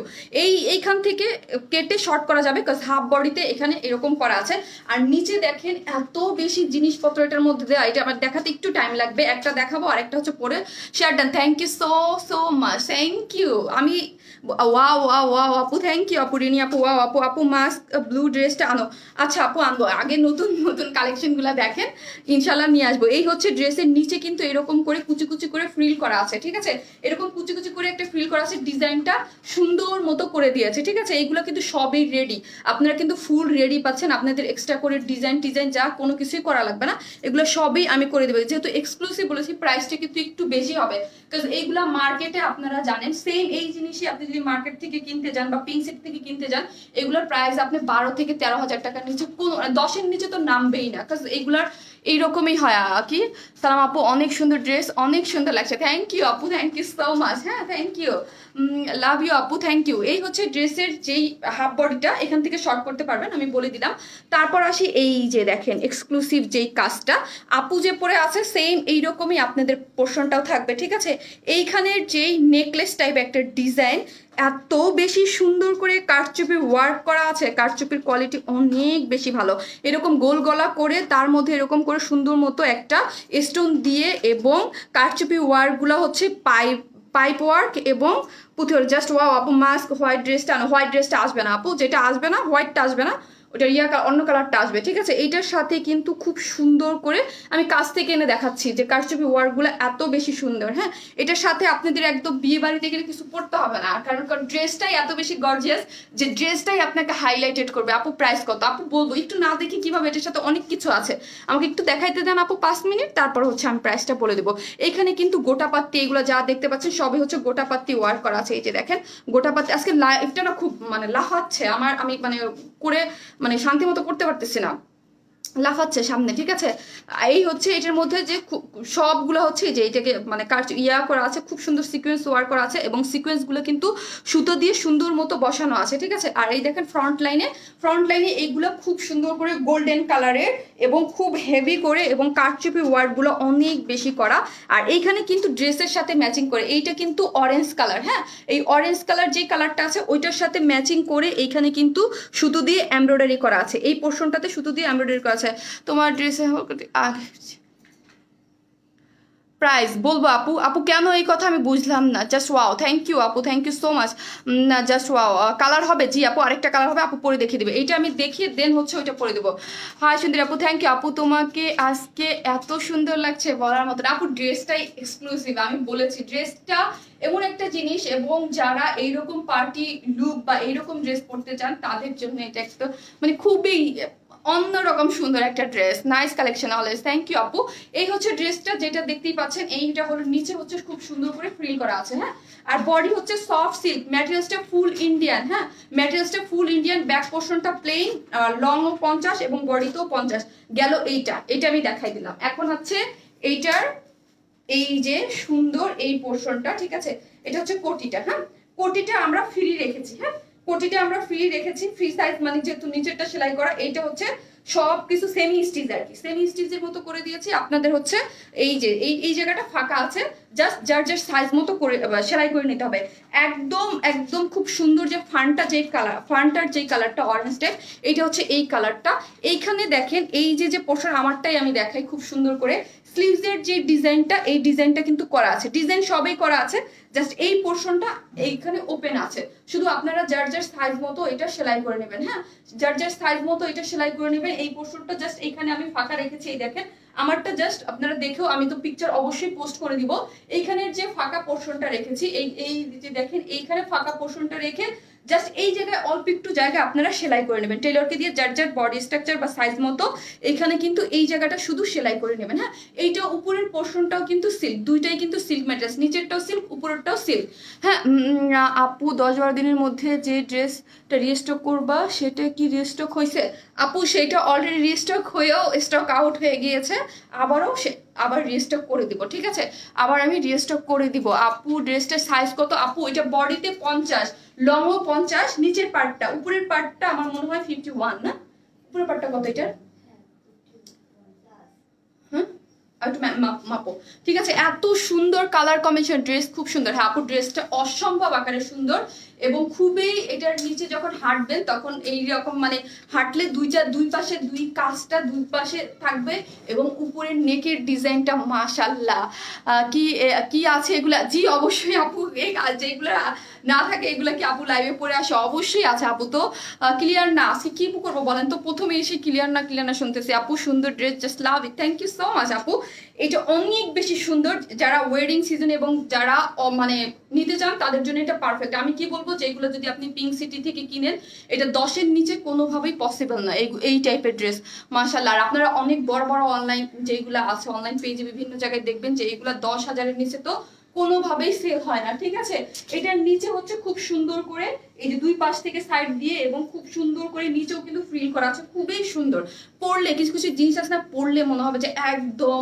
এইখান থেকে কেটে শর্ট করা যাবে, কারণ হাফ বডিতে এখানে এরকম করা আছে। আর নিচে দেখেন এত বেশি জিনিসপত্র এটার মধ্যে দেওয়া, এটা আমার দেখাতে একটু টাইম লাগবে, একটা দেখাবো আর একটা হচ্ছে পরে share done. Thank you so much, thank you. আমি ওয়াও আপু, থ্যাংক ইউ আপু, রিনি আপু, ওয়াও আপু মাস্ক ব্লু ড্রেসটা আনো। আচ্ছা আপু আনবো, আগে নতুন কালেকশন গুলা দেখেন, ইনশাল্লাহ নিয়ে আসবো। এই হচ্ছে ড্রেসের নিচে কিন্তু এরকম করে কুচি কুচি করে ফ্রিল করা আছে, ঠিক আছে, এরকম কুচি কুচি করে একটা ফ্রিল করা আছে, ডিজাইনটা সুন্দর মতো করে দিয়েছে, ঠিক আছে। এইগুলো কিন্তু সবই রেডি, আপনারা কিন্তু ফুল রেডি পাচ্ছেন, আপনাদের এক্সট্রা করে ডিজাইন যা কোনো কিছুই করা লাগবে না, এগুলো সবই আমি করে দেবো। যেহেতু এক্সক্লুসিভ বলেছি প্রাইসটা কিন্তু একটু বেশি হবে, কারণ এইগুলা মার্কেটে আপনারা জানেন সেম এই জিনিসই আপনি যদি মার্কেট থেকে কিনতে যান বা পিঙ্ক সেট থেকে কিনতে যান, এগুলোর প্রাইস আপনি 12 থেকে 13,000 টাকার নিচে, 10-এর নিচে তো নামবেই না, কারণ এইগুলার এইরকমই হয় কি। সালাম আপু, অনেক সুন্দর ড্রেস, অনেক সুন্দর লাগছে, থ্যাংক ইউ আপু, থ্যাংক ইউ সো মাচ, হ্যাঁ থ্যাংক ইউ, লাভ ইউ আপু, থ্যাংক ইউ। এই হচ্ছে ড্রেসের যেই হাফ বডিটা, এখান থেকে শর্ট করতে পারবেন, আমি বলে দিলাম। তারপর আসি এই যে দেখেন এক্সক্লুসিভ যেই কাজটা আপু যে পরে আছে, সেম এইরকমই আপনাদের পোর্শনটাও থাকবে, ঠিক আছে। এইখানের যেই নেকলেস টাইপ একটা ডিজাইন, এত বেশি সুন্দর করে কারচুপি ওয়ার্ক করা আছে, কারচুপির কোয়ালিটি অনেক বেশি ভালো, এরকম গোল গলা করে তার মধ্যে এরকম করে সুন্দর মতো একটা স্টোন দিয়ে, এবং কারচুপি ওয়ার্কগুলো হচ্ছে পাইপ ওয়ার্ক এবং পুঁথি ওয়ার্ক। জাস্ট ওয়াও আপু, মাস্ক হোয়াইট ড্রেসটা, হোয়াইট ড্রেসটা আসবে না আপু, যেটা আসবে না হোয়াইটটা আসবে না, ওটা অন্য কালারটা আসবে, ঠিক আছে। এইটার সাথে কিন্তু খুব সুন্দর করে আমি কাছ থেকে এনে দেখাচ্ছি যে কারচুপি ওয়ার্কগুলো এত বেশি সুন্দর। হ্যাঁ, এটার সাথে আপনাদের একদম বিয়ে বাড়িতে গেলে কিছু পড়তে হবে না, কারণ ড্রেসটাই এত বেশি গর্জিয়াস যে ড্রেসটাই আপনাকে হাইলাইটেড করবে। আপু প্রাইস কত আপু বলবো, একটু না দেখি কিভাবে, এটার সাথে অনেক কিছু আছে, আমাকে একটু দেখাইতে দেন আপু 5 মিনিট, তারপর হচ্ছে আমি প্রাইসটা বলে দেবো। এখানে কিন্তু গোটাপাত্তি, এগুলো যা দেখতে পাচ্ছেন সবই হচ্ছে গোটাপাত্তি ওয়ার্ক করা আছে। এই যে দেখেন গোটাপাত্তি, আজকে লাইফটা না খুব মানে লাফাচ্ছে আমার, আমি মানে করে মানে শান্তি মতো করতে পারতেছি না, লাফাচ্ছে সামনে, ঠিক আছে। এই হচ্ছে এটার মধ্যে যে সবগুলো হচ্ছে যে এটাকে মানে ইয়া করা আছে, খুব সুন্দর সিকোয়েন্স ওয়ার্ক করা আছে, এবং সিকোয়েন্সগুলো কিন্তু সুতো দিয়ে সুন্দর মতো বসানো আছে, ঠিক আছে। আর এই দেখেন ফ্রন্ট লাইনে এইগুলো খুব সুন্দর করে গোল্ডেন কালারের এবং খুব হেভি করে, এবং কারচুপি ওয়ার্কগুলো অনেক বেশি করা। আর এইখানে কিন্তু ড্রেসের সাথে ম্যাচিং করে, এইটা কিন্তু অরেঞ্জ কালার, হ্যাঁ এই অরেঞ্জ কালার যে কালারটা আছে ওইটার সাথে ম্যাচিং করে এইখানে কিন্তু সুতো দিয়ে এমব্রয়ডারি করা আছে, এই পোর্শনটাতে সুতো দিয়ে এমব্রয়ডারি করা আছে। তোমার ড্রেসে প্রাইস বলবো আপু কেন এই কথা আমি বুঝলাম না। জাস্ট ওয়াও, থ্যাংক ইউ আপু, থ্যাংক ইউ সো মাচ। না জাস্ট ওয়াও, কালার হবে জি আপু, আরেকটা কালার হবে, আপু পরে দেখিয়ে দেবে, এইটা আমি দেখিয়ে দেন হচ্ছে ওইটা পরে দেবো। হাই সুন্দর আপু, থ্যাংক ইউ আপু, তোমাকে আজকে এত সুন্দর লাগছে বলার মতো। আপু ড্রেসটাই এক্সক্লুসিভ, আমি বলেছি ড্রেসটা এমন একটা জিনিস, এবং যারা এইরকম পার্টি লুক বা এইরকম ড্রেস পরতে চান তাদের জন্য এটা একটা মানে খুবই অন্যরকম সুন্দর একটা dress, nice collection always, thank you আপু। এই হচ্ছে ড্রেসটা, যেটা দেখতেই পাচ্ছেন, এইটা হলো নিচে হচ্ছে খুব সুন্দর করে ফ্রিল করা আছে, হ্যাঁ। আর বডি হচ্ছে সফট সিল্ক, ম্যাটেরিয়ালসটা ফুল ইন্ডিয়ান, হ্যাঁ ম্যাটেরিয়ালসটা ফুল ইন্ডিয়ান, ব্যাক পোর্শনটা প্লেন, লং ও 50 এবং বডিতেও 50 গেল। এইটা আমি দেখাই দিলাম। এখন হচ্ছে এইটার এই যে সুন্দর এই পোর্শনটা, ঠিক আছে, এটা হচ্ছে কোটিটা, হ্যাঁ কোটিটা আমরা ফ্রি রেখেছি, হ্যাঁ কোটিটা আমরা ফ্রি রেখেছি, ফ্রি সাইজ মানে যেহেতু নিচেরটা সেলাই করা, এইটা হচ্ছে সবকিছু সেমি স্টিচ আর কি, সেমি স্টিচের মতো করে দিয়েছি। আপনাদের হচ্ছে এই যে এই জায়গাটা ফাঁকা আছে, জাস্ট যার সাইজ মতো করে সেলাই করে নিতে হবে। একদম খুব সুন্দর যে ফান্টার যে কালারটা অরেঞ্জ টাইপ, এইটা হচ্ছে এই কালারটা। এইখানে দেখেন এই যে পোর্শন, আমারটাই আমি দেখাই খুব সুন্দর করে, স্লিভসের যে ডিজাইনটা, এই ডিজাইনটা কিন্তু করা আছে, ডিজাইন সবই করা আছে, জাস্ট এই পোর্শনটা এইখানে ওপেন আছে, শুধু আপনারা যার সাইজ মতো এটা সেলাই করে নেবেন, হ্যাঁ যার সাইজ মতো এটা সেলাই করে নেবেন। এই পোর্শনটা জাস্ট এইখানে আমি ফাঁকা রেখেছি, এই দেখেন আমারটা জাস্ট আপনারা দেখেও, আমি তো পিকচার অবশ্যই পোস্ট করে দিব, এইখানের যে ফাঁকা পোর্শনটা রেখেছি, এই যে দেখেন এইখানে ফাঁকা পোর্শনটা রেখে জাস্ট এই জায়গায় অল্প একটু জায়গা আপনারা সেলাই করে নেবেন টেলরকে দিয়ে, যার বডি স্ট্রাকচার বা সাইজ মতো এইখানে কিন্তু এই জায়গাটা শুধু সেলাই করে নেবেন, হ্যাঁ। এইটা উপরের পোর্শনটাও কিন্তু সিল্ক, দুইটাই কিন্তু সিল্ক ম্যাটেরিয়ালস, নিচেরটাও সিল্ক উপরেরটাও সিল্ক, হ্যাঁ। আপু 10-12 দিনের মধ্যে যে ড্রেসটা রিস্টক করবা সেটা কি রিস্টক হয়েছে আপু? সেটা অলরেডি রিস্টক হয়েও স্টক আউট হয়ে গিয়েছে, আবার রিস্টক করে দিব, ঠিক আছে, আবার আমি রিস্টক করে দিব। আপু ড্রেসটার সাইজ কত আপু? এটা বডিতে 50, লং ও 50, নিচের পার্টটা, উপরের পার্টটা আমার মনে হয় 51 না, উপরের পার্টটা কত এটার? হ্যাঁ একটু মাপো, ঠিক আছে। এত সুন্দর কালার কম্বিনেশন, ড্রেস খুব সুন্দর, হ্যাঁ আপু ড্রেসটা অসম্ভব আকারে সুন্দর। এবং খুবই এটার নিচে যখন হাঁটবেন তখন এইরকম মানে হাঁটলে দুই পাশে দুই কাজটা দুই পাশে থাকবে এবং উপরের নেকের ডিজাইনটা মাশাল্লাহ কি কি আছে এগুলা। জি অবশ্যই আপু, যেগুলা না থাকে এগুলা কি আপু লাইভে পড়ে আসে? অবশ্যই আছে আপু। তো ক্লিয়ার না আজকে কি করবো বলেন তো? প্রথমে এসে ক্লিয়ার না শুনতেছি। আপু সুন্দর dress, just love it, thank you so much আপু। এটা অনেক বেশি সুন্দর, যারা ওয়েডিং সিজন এবং যারা মানে নিতে চান তাদের জন্য এটা পারফেক্ট। আমি কি বলবো, যেগুলো যদি আপনি পিঙ্ক সিটি থেকে কিনেন এটা 10-এর নিচে কোনোভাবেই পসিবল না এই টাইপের ড্রেস মাশাআল্লাহ। আর আপনারা অনেক বড় বড় অনলাইন যেগুলো আছে অনলাইন পেজে বিভিন্ন জায়গায় দেখবেন যে এইগুলো 10,000-এর নিচে তো কোনোভাবেই সেল হয় না, ঠিক আছে। এটার নিচে হচ্ছে খুব সুন্দর করে এই যে দুই পাশ থেকে সাইড দিয়ে এবং খুব সুন্দর করে নিচেও কিন্তু ফ্রিল করা আছে, খুবই সুন্দর। পরলে কিছু কিছু জিনিস আছে না, পরলে মনে হবে যে একদম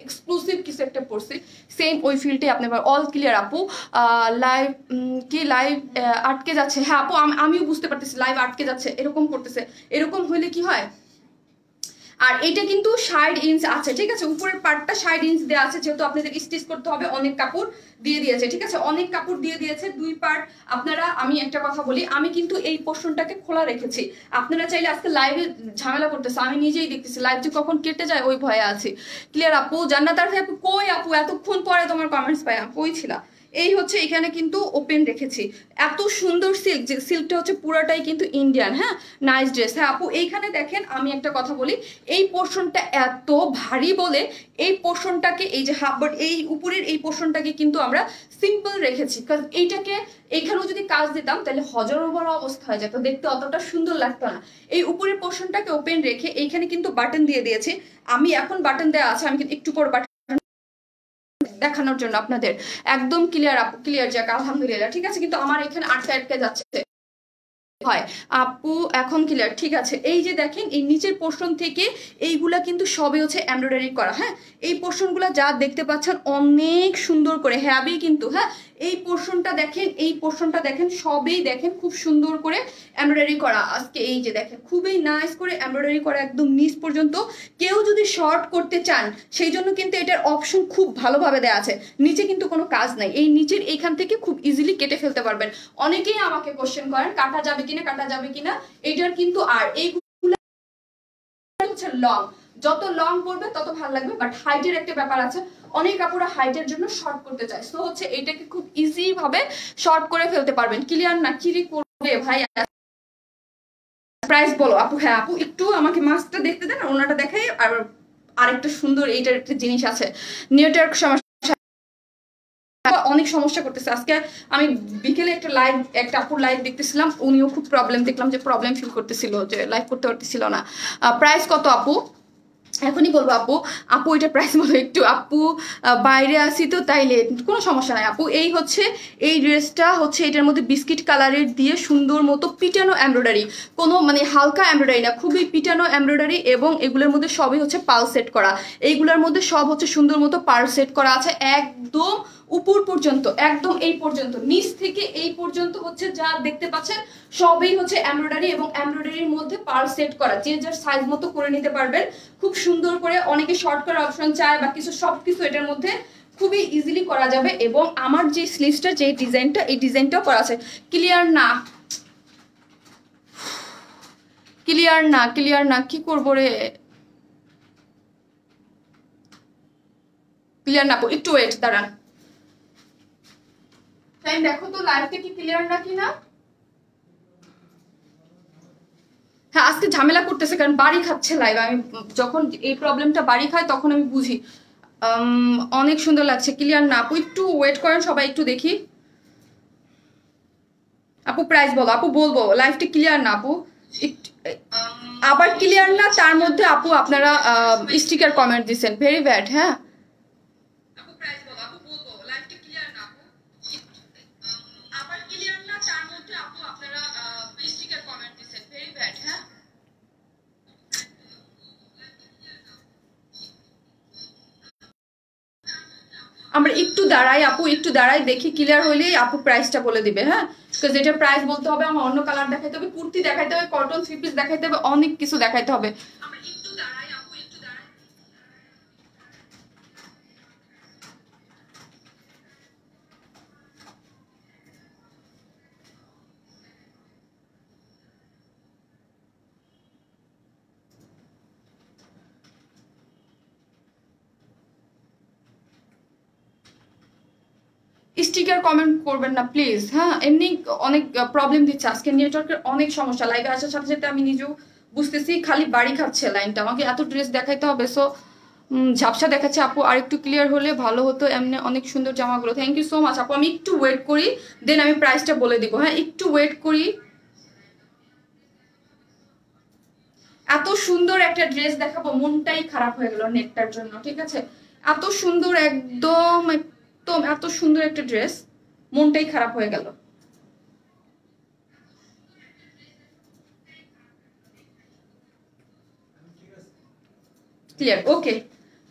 এক্সক্লুসিভ কিছু একটা পরছি, সেম ওই ফিলটাই আপনি অল ক্লিয়ার আপু। লাইভ কি লাইভ আটকে যাচ্ছে? হ্যাঁ আপু আমিও বুঝতে পারতেছি লাইভ আটকে যাচ্ছে, এরকম করতেছে। এরকম হইলে কি হয়, আর এটা কিন্তু 60 ইঞ্চ আছে, ঠিক আছে। উপরের পার্টটা 60 ইঞ্চ দেওয়া আছে, যেহেতু আপনাদের স্টিচ করতে হবে অনেক কাপড় দিয়ে দিয়েছে, ঠিক আছে, অনেক কাপড় দিয়ে দিয়েছে দুই পার্ট। আপনারা, আমি একটা কথা বলি, আমি কিন্তু এই পোর্শনটাকে খোলা রেখেছি। আপনারা চাইলে আজকে লাইভে ঝামেলা করতেছে, আমি নিজেই দেখতেছি লাইভ যে কখন কেটে যায় ওই ভয়ে আছি। ক্লিয়ার আপু? জান্নাত আরফি আপু কই? আপু এতক্ষণ পরে তোমার কমেন্টস পাই, কই ছিলা? এই হচ্ছে এখানে কিন্তু ওপেন রেখেছি, এত সুন্দর সিল্ক, যে সিল্কটা হচ্ছে পুরাটাই কিন্তু ইন্ডিয়ান। হ্যাঁ নাইস ড্রেস। হ্যাঁ আপু এইখানে দেখেন, আমি একটা কথা বলি, এই পোর্শনটা এত ভারী বলে এই পোর্শনটাকে, এই যে হাফ বাট এই উপরের এই পোর্শনটাকে কিন্তু আমরা সিম্পল রেখেছি, কারণ এইটাকে এইখানেও যদি কাজ দিতাম তাহলে হজরবর অবস্থা হয়ে যেত, দেখতে অতটা সুন্দর লাগতো না। এই উপরের পোর্শনটাকে ওপেন রেখে এইখানে কিন্তু বাটন দিয়ে দিয়েছি। আমি এখন বাটন দেওয়া আছে, আমি কিন্তু একটু পর বাটন দেখানোর জন্য আপনাদের একদম ক্লিয়ার আপু, ক্লিয়ার যাক আলহামদুলিল্লাহ, ঠিক আছে। কিন্তু আমার এখানে আটকে যাচ্ছে হয় আপু, এখন ক্লিয়ার, ঠিক আছে। এই যে দেখেন এই নিচের পোর্শন থেকে এইগুলা কিন্তু সবই হচ্ছে এমব্রয়ডারি করা। হ্যাঁ এই পোর্শনগুলা যা দেখতে পাচ্ছেন অনেক সুন্দর করে হ্যাভি কিন্তু। হ্যাঁ এই পোর্শনটা দেখেন, এই পোর্শনটা দেখেন, সবই দেখেন খুব সুন্দর করে এমব্রয়ডারি করা। আজকে এই যে দেখেন খুবই নাইস করে এমব্রয়ডারি করা একদম নিচ পর্যন্ত। কেউ যদি শর্ট করতে চান সেই জন্য কিন্তু এটার অপশন খুব ভালোভাবে দেওয়া আছে। নিচে কিন্তু কোনো কাজ নাই, এই নিচের এইখান থেকে খুব ইজিলি কেটে ফেলতে পারবেন। অনেকেই আমাকে কোশ্চেন করেন কাটা যাবে কিনা, এটার কিন্তু আর এইগুলো হচ্ছে লং, যত লং পড়বে তত ভালো লাগবে, বাট হাইটের একটা ব্যাপার আছে, অনেক কাপড় হাইটের জন্য শর্ট করতে চায়, সো হচ্ছে এটাকে খুব ইজি ভাবে শর্ট করে ফেলতে পারবেন। ক্লিয়ার না? কি করবে ভাই? প্রাইস বলো আপু। হ্যাঁ আপু একটু আমাকে মাস্কটা দেখতে দেন, ওনাটা দেখাই। আর আরেকটা সুন্দর এইটার একটা জিনিস আছে, নেটওয়ার্ক সমস্যা, অনেক সমস্যা করতেছে। আজকে আমি বিকেলে একটা আপুর লাইভ দেখতেছিলাম, উনিও খুব প্রবলেম, দেখলাম যে প্রবলেম ফিল করতেছিল, যে লাইভ করতে পারতেছিল না। প্রাইস কত আপু? এখনই বলবো আপু। আপু এটা প্রাইস বলো একটু। আপু বাইরে আসি তো তাই লেট, কোনো সমস্যা নাই আপু। এই হচ্ছে এই ড্রেসটা হচ্ছে এটার মধ্যে বিস্কিট কালারের দিয়ে সুন্দর মতো পিটানো এমব্রয়ডারি, কোনো মানে হালকা এমব্রয়ডারি না, খুবই পিটানো এমব্রয়ডারি, এবং এগুলোর মধ্যে সবই হচ্ছে পাল সেট করা। এইগুলোর মধ্যে সব হচ্ছে সুন্দর মতো পাল সেট করা আছে একদম উপর পর্যন্ত, একদম এই পর্যন্ত, নিচ থেকে এই পর্যন্ত হচ্ছে যা দেখতে পাচ্ছেন সবই হচ্ছে এমব্রয়ডারি, এবং এমব্রয়ডারির মধ্যে পার সেট করা, যে যার সাইজ মতো করে নিতে পারবেন খুব সুন্দর করে। অনেকে শর্ট করার অপশন চায় বা কিছু, সবকিছু এটার মধ্যে খুবই ইজিলি করা যাবে। এবং আমার যে স্লিভসটা, যে ডিজাইনটা, এই ডিজাইনটাও করা আছে। ক্লিয়ার না? ক্লিয়ার না কি করবো রে? ক্লিয়ার না? একটু ওয়েট, দাঁড়ান, টাইম দেখো তো লাইভটা কি ক্লিয়ার না কিনা। হ্যাঁ আজকে ঝামেলা করতেছে, কারণ বাড়ি খাচ্ছে লাইভ। আমি যখন এই প্রবলেমটা বাড়ি খায় তখন আমি বুঝি। অনেক সুন্দর লাগছে। ক্লিয়ার না আপু? একটু ওয়েট করেন সবাই, একটু দেখি। আপু প্রাইস বলো আপু, বলবো। লাইভটা ক্লিয়ার না আপু? আবার ক্লিয়ার না, তার মধ্যে আপু আপনারা স্টিকার কমেন্ট দিচ্ছেন, ভেরি ব্যাড। হ্যাঁ আপু প্রাইস বলো আপু, বলবো। লাইভটা ক্লিয়ার না আপু? আবার ক্লিয়ার না, তার মধ্যে আপু আপনারা স্টিকার কমেন্ট দিচ্ছেন, ভেরি ব্যাড। হ্যাঁ আমরা একটু দাঁড়াই আপু, একটু দাঁড়াই, দেখি ক্লিয়ার হইলেই আপু প্রাইসটা বলে দিবে। হ্যাঁ যেটা প্রাইস বলতে হবে, আমার অন্য কালার দেখাইতে হবে, কুর্তি দেখাইতে হবে, কটন থ্রি পিস দেখাইতে হবে, অনেক কিছু দেখাইতে হবে। আমরা একটু দাঁড়াই আপু, একটু দাঁড়াই। স্টিকার কমেন্ট করবেন না প্লিজ, হ্যাঁ। এমনি অনেক প্রবলেম দিচ্ছে আজকে, নেটওয়ার্কের অনেক সমস্যা। লাইভে আসার সাথে সাথে আমি নিজেও বুঝতেছি খালি বাড়ি খাচ্ছে লাইনটা, আমাকে এত ড্রেস দেখাইতে হবে। সো ঝাপসা দেখাচ্ছে আপু, আর একটু ক্লিয়ার হলে ভালো হতো। এমনি অনেক সুন্দর জামাগুলো, থ্যাংক ইউ সো মাচ আপু। আমি একটু ওয়েট করি, দেন আমি প্রাইসটা বলে দিব, হ্যাঁ একটু ওয়েট করি। এত সুন্দর একটা ড্রেস দেখাবো, মনটাই খারাপ হয়ে গেল নেটটার জন্য, ঠিক আছে। এত সুন্দর, একদম একদম এত সুন্দর একটা ড্রেস, মনটাই খারাপ হয়ে গেল। ক্লিয়ার, ওকে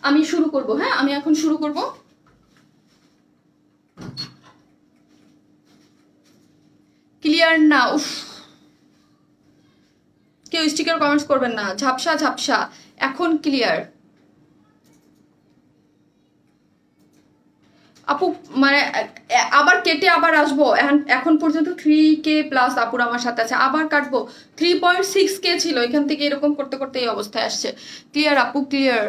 আমি শুরু করব, হ্যাঁ আমি এখন শুরু করব। ক্লিয়ার না, উফ কেউ স্টিকার কমেন্টস করবেন না, ঝাপসা ঝাপসা। এখন ক্লিয়ার আপু, মানে আবার কেটে আবার আসবো। এখন পর্যন্ত 3K প্লাস আপুর আমার সাথে আছে, আবার কাটবো। 3.6K ছিল, এখান থেকে এরকম করতে করতে এই অবস্থায় আসছে। ক্লিয়ার আপু, ক্লিয়ার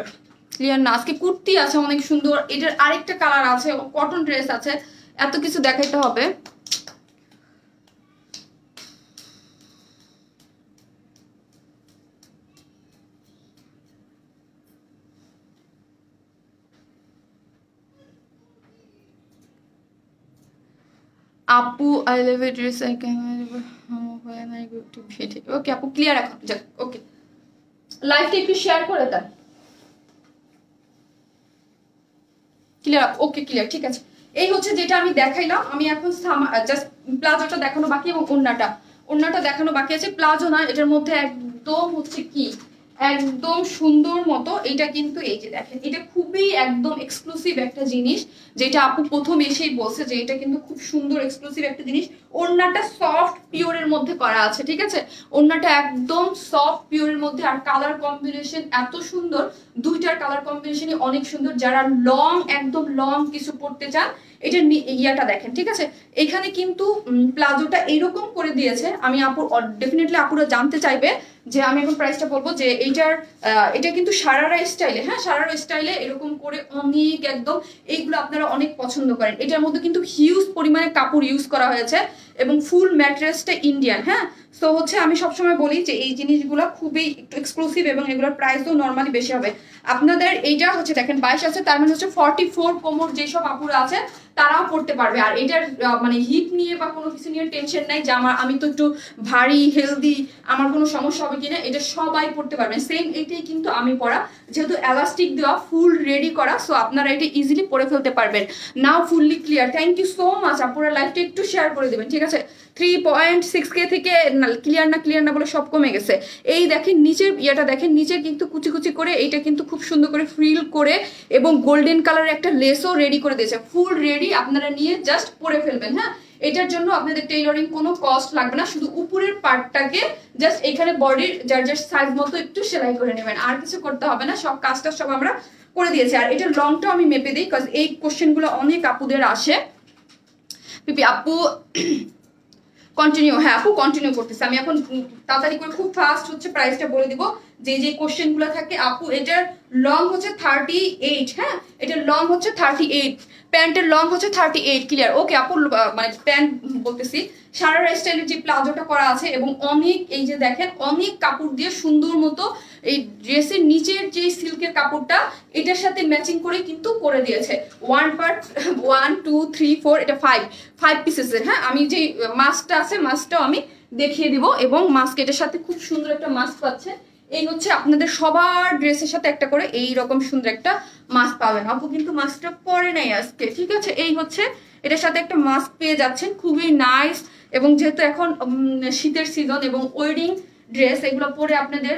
ক্লিয়ার না। আজকে কুর্তি আছে অনেক সুন্দর, এটার আরেকটা কালার আছে, কটন ড্রেস আছে, এত কিছু দেখাইতে হবে। আপু I love you dress I can when I go to bed. Okay আপু ক্লিয়ার এখন, যাক ওকে। লাইভটা একটু শেয়ার করে দেন। ক্লিয়ার, ওকে ক্লিয়ার, ঠিক আছে। এই হচ্ছে যেটা আমি দেখাইলাম। আমি এখন জাস্ট প্লাজোটা দেখানো বাকি এবং ওড়নাটা দেখানো বাকি আছে। প্লাজো না, এটার মধ্যে একদম হচ্ছে কি একদম সুন্দর মতো। এটা কিন্তু এই যে দেখেন, এটা খুবই একদম এক্সক্লুসিভ একটা জিনিস, যেটা আপু প্রথম এসেই বলছে যে এটা কিন্তু খুব সুন্দর এক্সক্লুসিভ একটা জিনিস। ওড়নাটা সফট পিওরের মধ্যে করা আছে, ঠিক আছে। ওড়নাটা একদম সফট পিওরের মধ্যে, আর কালার কম্বিনেশন এত সুন্দর, দুইটার কালার কম্বিনেশনই অনেক সুন্দর। যারা লং একদম লং কিছু পড়তে চান, এটার ইয়াটা দেখেন, ঠিক আছে। এখানে কিন্তু প্লাজোটা এইরকম করে দিয়েছে। আমি আপু ডেফিনেটলি আপুরা জানতে চাইবে যে আমি এখন প্রাইসটা বলবো যে এটা কিন্তু সারারা স্টাইলে, হ্যাঁ সারারা স্টাইলে এরকম করে অনেক একদম, এইগুলো আপনারা অনেক পছন্দ করেন। এটার মধ্যে কিন্তু হিউজ পরিমাণে কাপড় ইউজ করা হয়েছে এবং ফুল ম্যাটেরিয়ালসটা ইন্ডিয়ান, হ্যাঁ। সো হচ্ছে আমি সবসময় বলি যে এই জিনিসগুলো খুবই একটু এক্সক্লুসিভ এবং এগুলোর প্রাইসও নর্মালি বেশি হবে। আপনাদের এইটা হচ্ছে দেখেন 22 আছে, তার মানে হচ্ছে 44 কোমর যেসব আপুরা আছে তারাও পড়তে পারবে। আর এটার মানে হিপ নিয়ে বা কোনো কিছু নিয়ে টেনশন নাই যে আমি তো একটু ভারী হেলদি, আমার কোনো সমস্যা হবে কিনা, এটা সবাই পড়তে পারবেন। সেম এইটাই কিন্তু আমি পরা, যেহেতু এলাস্টিক দেওয়া, ফুল রেডি করা, সো আপনারা এটা ইজিলি পরে ফেলতে পারবেন। Now fully clear, thank you so much. আপনারা লাইভটা একটু শেয়ার করে দেবেন, ঠিক আছে। 3.6K থেকে ক্লিয়ার না বলে সব কমে গেছে। এই দেখেন নিচের ইয়েটা দেখেন, নিচের কিন্তু কুচি কুচি করে এইটা কিন্তু খুব সুন্দর করে ফ্রিল করে এবং গোল্ডেন কালারের একটা লেসও রেডি করে দিয়েছে, ফুল রেডি। আপনারা নিয়ে জাস্ট পরে ফেলবেন, হ্যাঁ। এটার জন্য আপনাদের টেইলরিং কোনো কস্ট লাগবে না, শুধু উপরের পার্টটাকে জাস্ট এখানে বডির যার সাইজ মতো একটু সেলাই করে নেবেন, আর কিছু করতে হবে না। সব কাজটা সব আমরা করে দিয়েছি। আর এটার লংটাও আমি মেপে দিই, বিকজ এই কোশ্চেনগুলো অনেক আপুদের আসে। পিপি আপু কন্টিনিউ, হ্যাঁ আপু কন্টিনিউ করতেছে। আমি এখন তাড়াতাড়ি করে খুব ফাস্ট হচ্ছে প্রাইসটা বলে দিব, যে কোশ্চেনগুলো থাকে। আপু এটার লং হচ্ছে 38, হ্যাঁ এটার লং হচ্ছে 38, প্যান্টের লং হচ্ছে 38, ক্লিয়ার। ওকে আপু মানে প্যান্ট বলতেছি, সারারা স্টাইলের যে প্লাজোটা করা আছে এবং অনেক এই যে দেখেন অনেক কাপড় দিয়ে সুন্দর মতো এই ড্রেসের নিচের যে সিল্কের কাপড়টা এটার সাথে ম্যাচিং করে কিন্তু করে দিয়েছে। 1 পার্ট 1 2 3 4 এটা 5 পিসেসের, হ্যাঁ। আমি যে মাস্কটা আছে মাস্কটাও আমি দেখিয়ে দিব, এবং মাস্ক এটার সাথে খুব সুন্দর একটা মাস্ক পাচ্ছে। এই হচ্ছে আপনাদের সবার ড্রেসের সাথে একটা করে এই রকম সুন্দর একটা মাস্ক পাবেন। আপু কিন্তু মাস্কটা পরে নাই আজকে, ঠিক আছে। এই হচ্ছে এটার সাথে একটা মাস্ক পেয়ে যাচ্ছেন, খুবই নাইস। এবং যেহেতু এখন শীতের সিজন এবং ওয়েডিং ড্রেস এগুলো পরে আপনাদের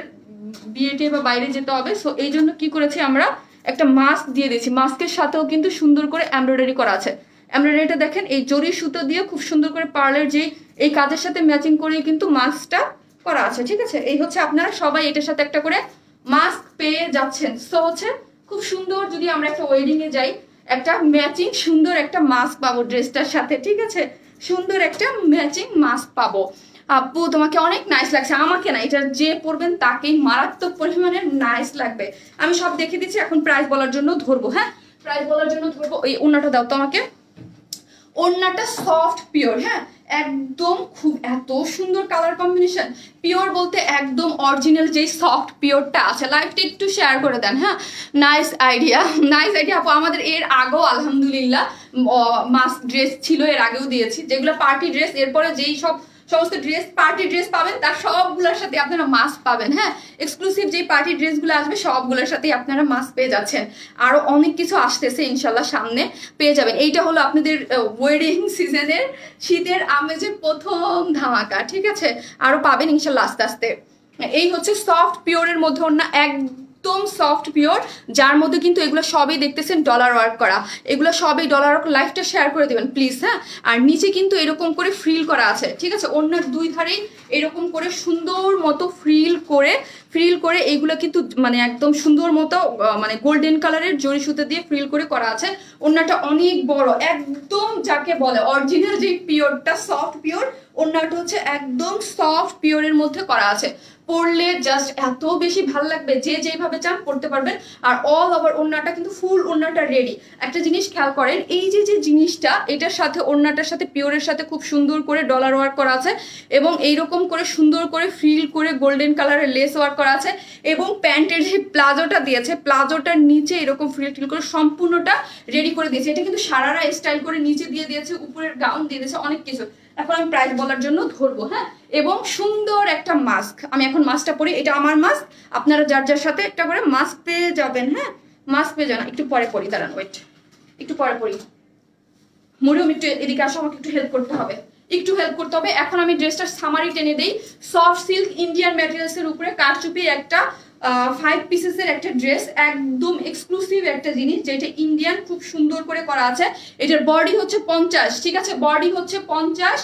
বিয়েতে বা বাইরে যেতে হবে, সো এই জন্য কি করেছি আমরা একটা মাস্ক দিয়ে দিয়েছি। মাস্কের সাথেও কিন্তু সুন্দর করে এমব্রয়ডারি করা আছে। এমব্রয়ডারিটা দেখেন এই জরি সুতো দিয়ে খুব সুন্দর করে পার্লের যে এই কাজের সাথে ম্যাচিং করে কিন্তু মাস্কটা করা আছে, ঠিক আছে। এই হচ্ছে আপনারা সবাই এটার সাথে একটা করে মাস্ক পেয়ে যাচ্ছেন। সো হচ্ছে খুব সুন্দর, যদি আমরা একটা ওয়েডিং এ যাই একটা ম্যাচিং সুন্দর একটা মাস্ক পাবো ড্রেসটার সাথে, ঠিক আছে। সুন্দর একটা ম্যাচিং মাস্ক পাবো। আপু তোমাকে অনেক নাইস লাগছে, আমাকে না, এটা যে পরবেন তাকেই মারাত্মক পরিমাণে নাইস লাগবে। আমি সব দেখে দিচ্ছি, এখন প্রাইস বলার জন্য ধরবো, হ্যাঁ প্রাইস বলার জন্য ধরবো। এই ওড়নাটা দাও তো আমাকে, ওড়নাটা সফট পিওর, হ্যাঁ একদম খুব এত সুন্দর কালার কম্বিনেশন। পিওর বলতে একদম অরিজিনাল যেই সফট পিওরটা আছে। লাইভটা একটু শেয়ার করে দেন, হ্যাঁ নাইস আইডিয়া, নাইস আইডিয়া আপু। আমাদের এর আগেও আলহামদুলিল্লাহ মাস্ক ড্রেস ছিল, এর আগেও দিয়েছি যেগুলো পার্টি ড্রেস। এরপরে যেই সমস্ত ড্রেস পার্টি ড্রেস পাবেন তার সবগুলোর সাথে আপনারা মাস্ক পাবেন, হ্যাঁ এক্সক্লুসিভ যে পার্টি ড্রেসগুলো আসবে সবগুলোর সাথে আপনারা মাস্ক পেয়ে যাচ্ছেন। আরো অনেক কিছু আসতেছে ইনশাল্লাহ, সামনে পেয়ে যাবেন। এইটা হলো আপনাদের ওয়েডিং সিজনের শীতের আমেজের প্রথম ধামাকা, ঠিক আছে আরো পাবেন ইনশাল্লাহ আস্তে আস্তে। এই হচ্ছে সফট পিওরের মধ্যে ওড়না, একদম সফট পিওর, যার মধ্যে কিন্তু এগুলো সবই দেখতেছেন ডলার ওয়ার্ক করা, এগুলো সবই ডলার ওয়ার্ক। লাইফটা শেয়ার করে দিবেন প্লিজ, হ্যাঁ। আর নিচে কিন্তু এরকম করে ফ্রিল করা আছে, ঠিক আছে ওড়নার দুই ধারেই এরকম করে সুন্দর মতো ফ্রিল করে এইগুলো কিন্তু মানে একদম সুন্দর মতো মানে গোল্ডেন কালারের জরি সুতো দিয়ে ফ্রিল করে করা আছে। ওড়নাটা অনেক বড়, একদম যাকে বলে অরিজিনাল যে পিওরটা সফট পিওর, ওড়নাটা হচ্ছে একদম সফট পিওরের মধ্যে করা আছে। পরলে জাস্ট এত বেশি ভালো লাগবে, যে যেভাবে চান পরতে পারবেন। আর অল ওভার ওড়নাটা কিন্তু ফুল ওড়নাটা রেডি। একটা জিনিস খেয়াল করেন, এই যে জিনিসটা এটার সাথে ওড়নাটার সাথে পিওরের সাথে খুব সুন্দর করে ডলার ওয়ার্ক করা আছে, এবং এইরকম করে সুন্দর করে ফ্রিল করে গোল্ডেন কালারের লেস ওয়ার্ক করা আছে। এবং প্যান্টের যে প্লাজোটা দিয়েছে, প্লাজোটার নিচে এরকম ফ্রিল করে সম্পূর্ণটা রেডি করে দিয়েছে। এটা কিন্তু সারারা স্টাইল করে নিচে দিয়ে দিয়েছে, উপরের গাউন দিয়ে দিয়েছে, অনেক কিছু। এখন আমি প্রাইস বলার জন্য ধরবো, হ্যাঁ। এবং সুন্দর একটা মাস্ক, আমি এখন মাস্কটা পরি, এটা আমার মাস্ক, আপনারা যার যার সাথে একটা করে মাস্ক পেয়ে যাবেন, হ্যাঁ মাস্ক পেয়ে যাবেন। একটু পরে পরি, দাঁড়ান ওয়েট, একটু পরে পরি। মরিয়ম একটু এদিকে আসো, আমাকে একটু হেল্প করতে হবে, একটু হেল্প করতে হবে। এখন আমি ড্রেসটার সামারি টেনে দেই। সফট সিল্ক ইন্ডিয়ান ম্যাটেরিয়ালসের উপরে কারচুপি একটা 5 পিসেসের একটা ড্রেস, একদম এক্সক্লুসিভ একটা জিনিস, যেটা ইন্ডিয়ান খুব সুন্দর করে করা আছে। এটার বডি হচ্ছে 50, ঠিক আছে বডি হচ্ছে 50,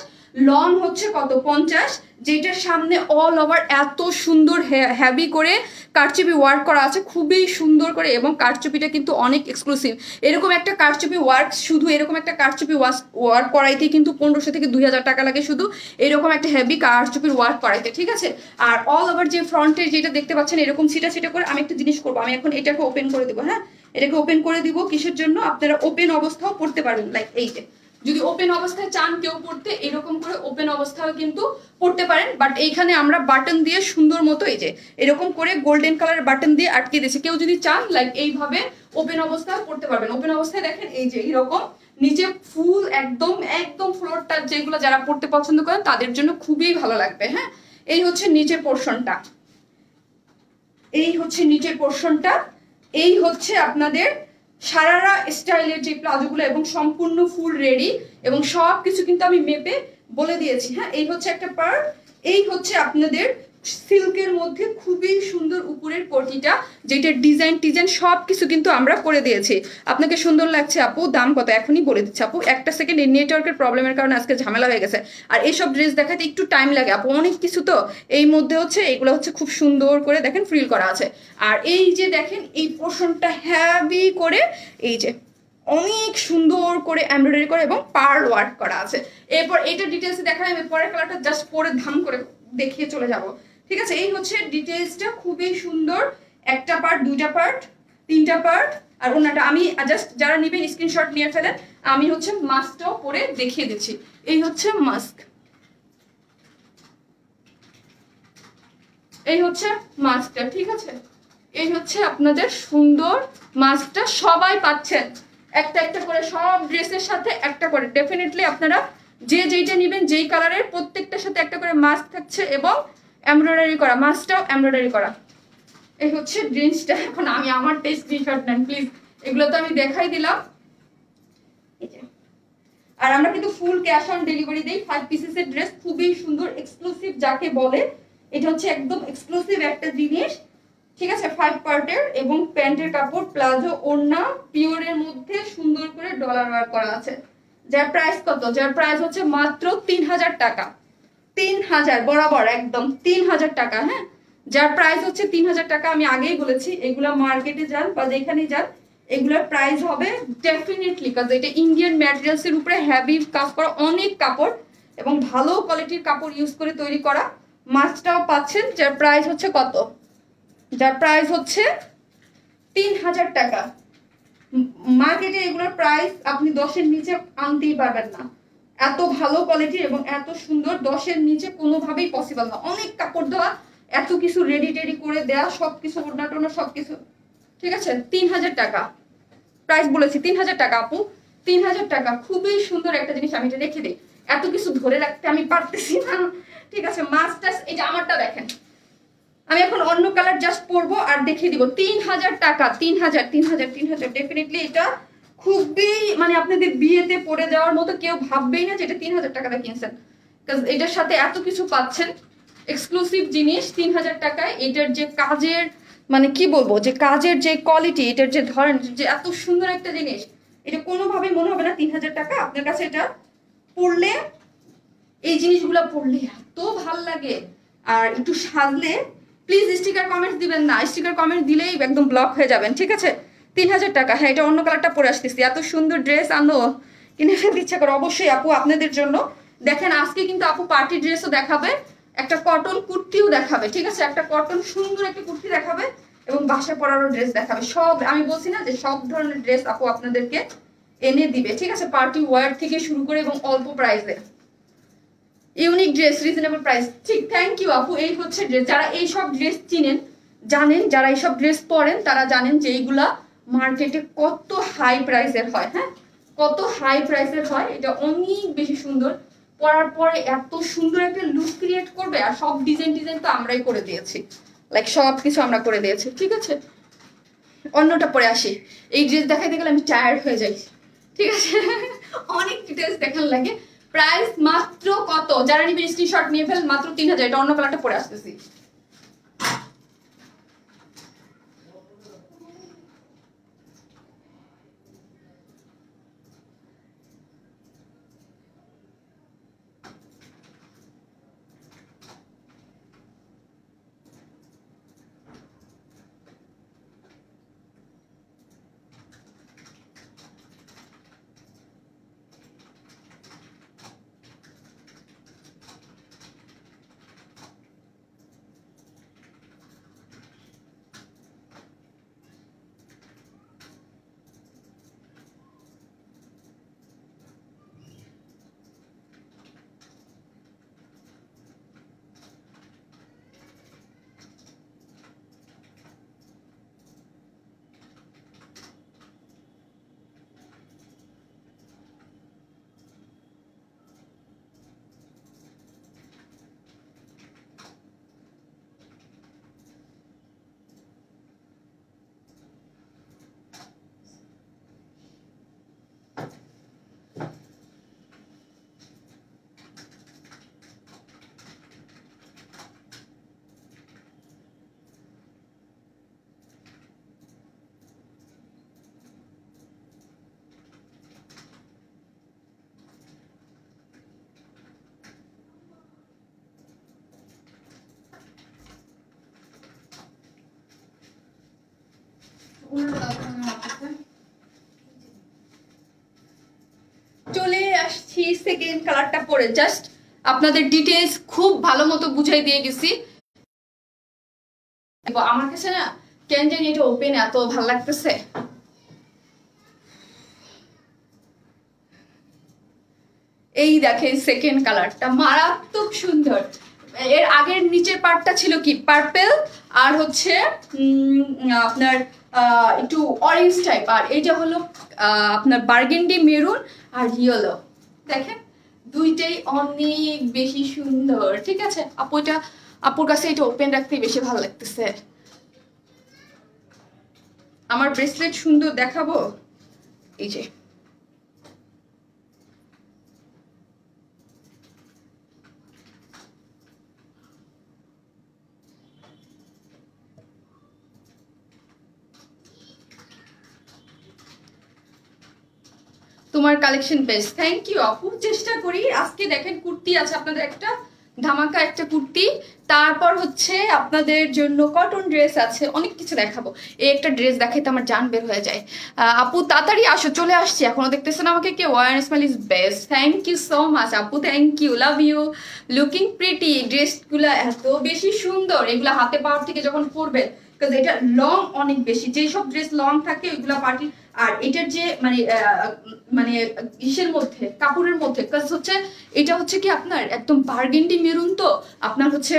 লং হচ্ছে কত 50, যেটার সামনে অল ওভার এত সুন্দর হেভি করে কারচুপি ওয়ার্ক করা আছে, খুবই সুন্দর করে। এবং কারচুপিটা কিন্তু অনেক এক্সক্লুসিভ। এরকম একটা কারচুপি ওয়ার্ক, শুধু এরকম একটা কারচুপি ওয়ার্ক করাইতে কিন্তু 1500 থেকে 2000 টাকা লাগে, শুধু এরকম একটা হেভি কারচুপির ওয়ার্ক করাইতে, ঠিক আছে। আর অল ওভার যে ফ্রন্টের যেটা দেখতে পাচ্ছেন এরকম ছিটা ছিটা করে। আমি একটা জিনিস করবো, আমি এখন এটাকে ওপেন করে দেবো, হ্যাঁ এটাকে ওপেন করে দিব। কিসের জন্য? আপনারা ওপেন অবস্থাও পড়তে পারবেন, লাইক এই যে যদি ওপেন অবস্থায় চান কেউ পড়তে, এরকম করে ওপেন অবস্থায় কিন্তু পড়তে পারেন। বাট এইখানে আমরা বাটন দিয়ে সুন্দর মতো এই যে এরকম করে গোল্ডেন কালারের বাটন দিয়ে আটকে দিয়েছে। কেউ যদি চান লাইক এইভাবে ওপেন অবস্থায় পড়তে পারবেন। ওপেন অবস্থায় দেখেন এই যে এইরকম নিচে ফুল একদম একদম ফ্লোরটা, যেগুলো যারা পড়তে পছন্দ করেন তাদের জন্য খুবই ভালো লাগবে, হ্যাঁ। এই হচ্ছে নিচের পোর্শনটা, এই হচ্ছে নিচের পোর্শনটা, এই হচ্ছে আপনাদের সারারা স্টাইলের যে প্লাজোগুলো, এবং সম্পূর্ণ ফুল রেডি, এবং সবকিছু কিন্তু আমি মেপে বলে দিয়েছি, হ্যাঁ। এই হচ্ছে একটা পার্ট, এই হচ্ছে আপনাদের সিল্কের মধ্যে খুবই সুন্দর উপরের কোটিটা, যেটা ডিজাইন সবকিছু কিন্তু আমরা করে দিয়েছি। আপনাকে সুন্দর লাগছে আপু? দাম কত এখনই বলে দিচ্ছি আপু, একটা সেকেন্ড। এই নেটওয়ার্কের প্রবলেমের কারণে আজকে ঝামেলা হয়ে গেছে। আর এইসব ড্রেস দেখাতে একটু টাইম লাগে আপু, অনেক কিছু তো। এই মধ্যে হচ্ছে এগুলো হচ্ছে খুব সুন্দর করে দেখেন ফ্রিল করা আছে। আর এই যে দেখেন এই পোর্শনটা হেভি করে এই যে অনেক সুন্দর করে এমব্রয়ডারি করে এবং পার্ল ওয়ার্ক করা আছে। এরপর এটা ডিটেলসে দেখাই, আমি পরের কালারটা জাস্ট পরে ধাম করে দেখিয়ে চলে যাব, ঠিক আছে। এই হচ্ছে ডিটেলসটা, খুবই সুন্দর। একটা পার্ট, দুইটা পার্ট, তিনটা পার্ট। আর ওনাটা আমি জাস্ট যারা নেবেন স্ক্রিনশট নিয়ে ফেলেন, আমি হচ্ছে মাস্কটাও পরে দেখিয়ে দিচ্ছি। এই হচ্ছে মাস্ক, এই হচ্ছে মাস্কটা, ঠিক আছে। এই হচ্ছে আপনাদের সুন্দর মাস্কটা, সবাই পাচ্ছেন একটা একটা করে, সব ড্রেসের সাথে একটা করে। ডেফিনেটলি আপনারা যে যেইটা নেবেন, যেই কালারের, প্রত্যেকটার সাথে একটা করে মাস্ক থাকছে, এবং এমব্রয়ডারি করা, মাস্কটাও এমব্রয়ডারি করা। এই হচ্ছে জিন্সটা। এখন আমি আমার স্ক্রিনশট নেন প্লিজ, এগুলো তো আমি দেখাই দিলাম। আর আমরা কিন্তু ফুল ক্যাশ অন ডেলিভারি দেই। 5 পিসেসের ড্রেস, খুবই সুন্দর এক্সক্লুসিভ যাকে বলে, এটা হচ্ছে একদম এক্সক্লুসিভ একটা জিনিস, ঠিক আছে। 5 পার্টের, এবং প্যান্টের কাপড়, প্লাজো, ওড়না পিওরের মধ্যে সুন্দর করে ডলার ওয়ার্ক করা আছে। যার প্রাইস কত? যার প্রাইস হচ্ছে মাত্র 3000 টাকা। 3000 বরাবর একদম 3000 টাকা, হ্যাঁ। যার প্রাইস হচ্ছে 3000 টাকা। আমি আগেই বলেছি এগুলা মার্কেটে যান বা যেখানে যান, এগুলোর প্রাইস হবে ডেফিনেটলি, কারণ এটা ইন্ডিয়ান ম্যাটেরিয়ালসের উপরে হেভি কাজ করা, অনেক কাপড় এবং ভালো কোয়ালিটির কাপড় ইউজ করে তৈরি করা। মাছটাও পাচ্ছেন, যার প্রাইস হচ্ছে কত? যার প্রাইস হচ্ছে 3000 টাকা। মার্কেটে এগুলোর প্রাইস আপনি 10-এর নিচে আনতেই পারবেন না। এত ভালো কোয়ালিটির এবং এত সুন্দর, 10-এর নিচে কোনোভাবেই পসিবল না। অনেক কাপড় দেওয়া, এত কিছু রেডি টেডি করে দেওয়া, সবকিছু ওড়না টোনা সবকিছু, ঠিক আছে। 3000 টাকা প্রাইস বলেছি, 3000 টাকা আপু, 3000 টাকা। খুবই সুন্দর একটা জিনিস, আমি এটা রেখে দিই, এত কিছু ধরে রাখতে আমি পারতেছি না, ঠিক আছে। মাস্টার্স, এটা আমারটা দেখেন, আমি এখন অন্য কালার জাস্ট পরবো আর দেখিয়ে দিব। 3000 টাকা, 3000 ডেফিনেটলি এটা খুবই মানে আপনাদের বিয়েতে পরে যাওয়ার মতো, কেউ ভাববেই না যে এটা 3000 টাকাটা কিনছেন, কারণ এটার সাথে এত কিছু পাচ্ছেন, এক্সক্লুসিভ জিনিস 3000 টাকায়। এটার যে কাজের মানে কি বলবো, যে কাজের যে কোয়ালিটি, এটার যে ধরেন যে এত সুন্দর একটা জিনিস, এটা কোনোভাবেই মনে হবে না 3000 টাকা। আপনার কাছে এটা পরলে, এই জিনিসগুলো পরলে এত ভাল লাগে। আর একটু সাজলে, প্লিজ স্টিকার কমেন্টস দিবেন না, স্টিকার কমেন্ট দিলেই একদম ব্লক হয়ে যাবেন, ঠিক আছে। 3000 টাকা। হ্যাঁ, এটা অন্য কালারটা পরে আসতেছি, এত সুন্দর ড্রেস আনলো, কিনে ফেলতে ইচ্ছা করে। অবশ্যই আপু আপনাদের জন্য দেখেন, আজকে কিন্তু আপু পার্টি ড্রেসও দেখাবে, একটা কটন কুর্তিও দেখাবে, ঠিক আছে। একটা কটন সুন্দর একটা কুর্তি দেখাবে এবং বাসা পরারও ড্রেস দেখাবে। সব আমি বলছি না যে সব ধরনের ড্রেস আপু আপনাদেরকে এনে দিবে, ঠিক আছে। পার্টি ওয়্যার থেকে শুরু করে এবং অল্প প্রাইসে ইউনিক ড্রেস, রিজনেবল প্রাইস, ঠিক। থ্যাংক ইউ আপু। এই হচ্ছে ড্রেস, যারা এইসব ড্রেস চিনেন জানেন, যারা এইসব ড্রেস পরেন তারা জানেন যে এইগুলা মার্কেটে কত হাই প্রাইসের হয়। হ্যাঁ, কত হাই প্রাইসের হয়। এটা অনেক বেশি সুন্দর, পরার পরে এত সুন্দর একটা লুক ক্রিয়েট করবে। আর সব ডিজাইন তো আমরাই করে দিয়েছি, লাইক সব কিছু আমরা করে দিয়েছি, ঠিক আছে। অন্যটা পরে আসি, এই ড্রেস দেখাইতে গেলে আমি টায়ার্ড হয়ে যাই, ঠিক আছে। অনেক ডিটেলস দেখার লাগে। প্রাইস মাত্র কত, যারা নিবেন স্ক্রিনশট নিয়ে ফেল, মাত্র 3000। এটা অন্য কালারটা পরে আসতেছি। চলে আসছি সেকেন্ড কালারটা পরে, জাস্ট আপনাদের ডিটেইলস খুব ভালো মতো বুঝাই দিয়ে গেছি। আমার কাছে না কেন জানি এটা ওপেন এত ভালো লাগতেছে। এই দেখেন সেকেন্ড কালারটা মারাত্মক সুন্দর। এর আগের নিচের পার্টটা ছিল কি পার্পেল আর হচ্ছে আপনার একটু অরেঞ্জ টাইপ, আর এইটা হলো আপনার বার্গেন্ডি মেরুন আর ইয়েলো। দেখেন দুইটাই অনেক বেশি সুন্দর, ঠিক আছে। আপুর কাছে এটা ওপেন রাখতে বেশি ভালো লাগতেছে। আমার ব্রেসলেট সুন্দর দেখাবো, এই যে তোমার কালেকশন বেস্ট। থ্যাংক ইউ আপু, চেষ্টা করি। আজকে দেখেন কুর্তি আছে আপনাদের, একটা ধামাকা একটা কুর্তি, তারপর হচ্ছে আপনাদের জন্য কটন ড্রেস আছে, অনেক কিছু দেখাবো। এই একটা ড্রেস দেখাইতে আমার জান বের হয়ে যায়। আপু তাড়াতাড়ি আসো, চলে আসছি। এখনো দেখতেছেন আমাকে কে? One smile is best. Thank you so much আপু, thank you, love you, looking pretty. ড্রেসগুলো এত বেশি সুন্দর, এগুলো হাতে পাওয়ার থেকে যখন পরবেন কারণ এটা লং অনেক বেশি, যেসব ড্রেস লং থাকে ওইগুলা পার্টি। আর এটার যে মানে মানে ইসের মধ্যে কাপড়ের মধ্যে কাজ হচ্ছে, এটা হচ্ছে কি আপনার একদম বার্গেন্ডি মেরুন, তো আপনার হচ্ছে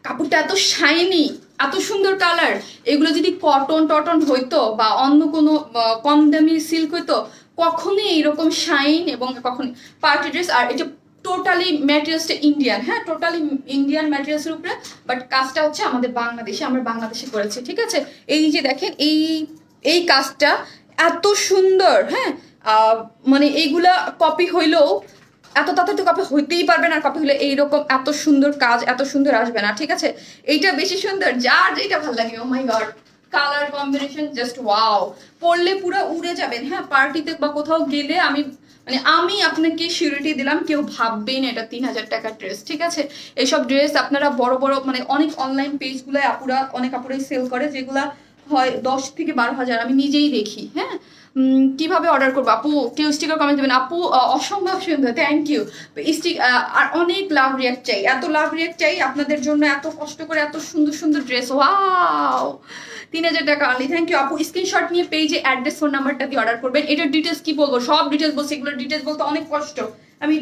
কাপড়টা এত শাইনি, এত সুন্দর কালার। এগুলো যদি কটন টটন হইতো বা অন্য কোনো কম দামি সিল্ক হইতো, কখনই এরকম শাইন এবং কখনই পার্টি ড্রেস। আর এটা টোটালি ম্যাটেরিয়ালসটা ইন্ডিয়ান, হ্যাঁ টোটালি ইন্ডিয়ান ম্যাটেরিয়ালসের উপরে, বাট কাজটা হচ্ছে আমাদের বাংলাদেশে, আমরা বাংলাদেশে করেছি, ঠিক আছে। এই যে দেখেন এই কাজটা এত সুন্দর, হ্যাঁ মানে এইগুলা কপি হইলেও এত তাড়াতাড়ি তো কপি হইতেই পারবে না, কপি হলে এইরকম এত সুন্দর কাজ এত সুন্দর আসবে না, ঠিক আছে। এইটা বেশি সুন্দর, যার যেটা ভালো লাগে। Oh my god, colour combination just wow, পরলে পুরো উড়ে যাবেন, হ্যাঁ পার্টিতে বা কোথাও গেলে আমি আপনাকে সিউরিটি দিলাম, কেউ ভাববেই না এটা 3000 টাকার ড্রেস, ঠিক আছে। এইসব ড্রেস আপনারা বড় বড় মানে অনেক অনলাইন পেজগুলো অনেক আপুরাই সেল করে, যেগুলা হয় 10 থেকে 12,000, আমি নিজেই দেখি, হ্যাঁ। কিভাবে অর্ডার করবো আপু? কেউ স্টিকার কমেন্ট দেবেন আপু, অসম্ভব সুন্দর, থ্যাংক ইউ। আর অনেক লাভ রিয়াক্ট চাই, এত লাভ রিয়াক্ট চাই আপনাদের জন্য, এত কষ্ট করে এত সুন্দর সুন্দর ড্রেস, ওয়াও 3000 টাকা অনলি, থ্যাংক ইউ আপু। স্ক্রিনশট নিয়ে পেজে অ্যাড্রেস ফোন নাম্বারটা দিয়ে অর্ডার করবেন। এটার ডিটেলস কি বলবো, সব ডিটেলস বলছি, এগুলোর ডিটেলস বলতে অনেক কষ্ট, আমি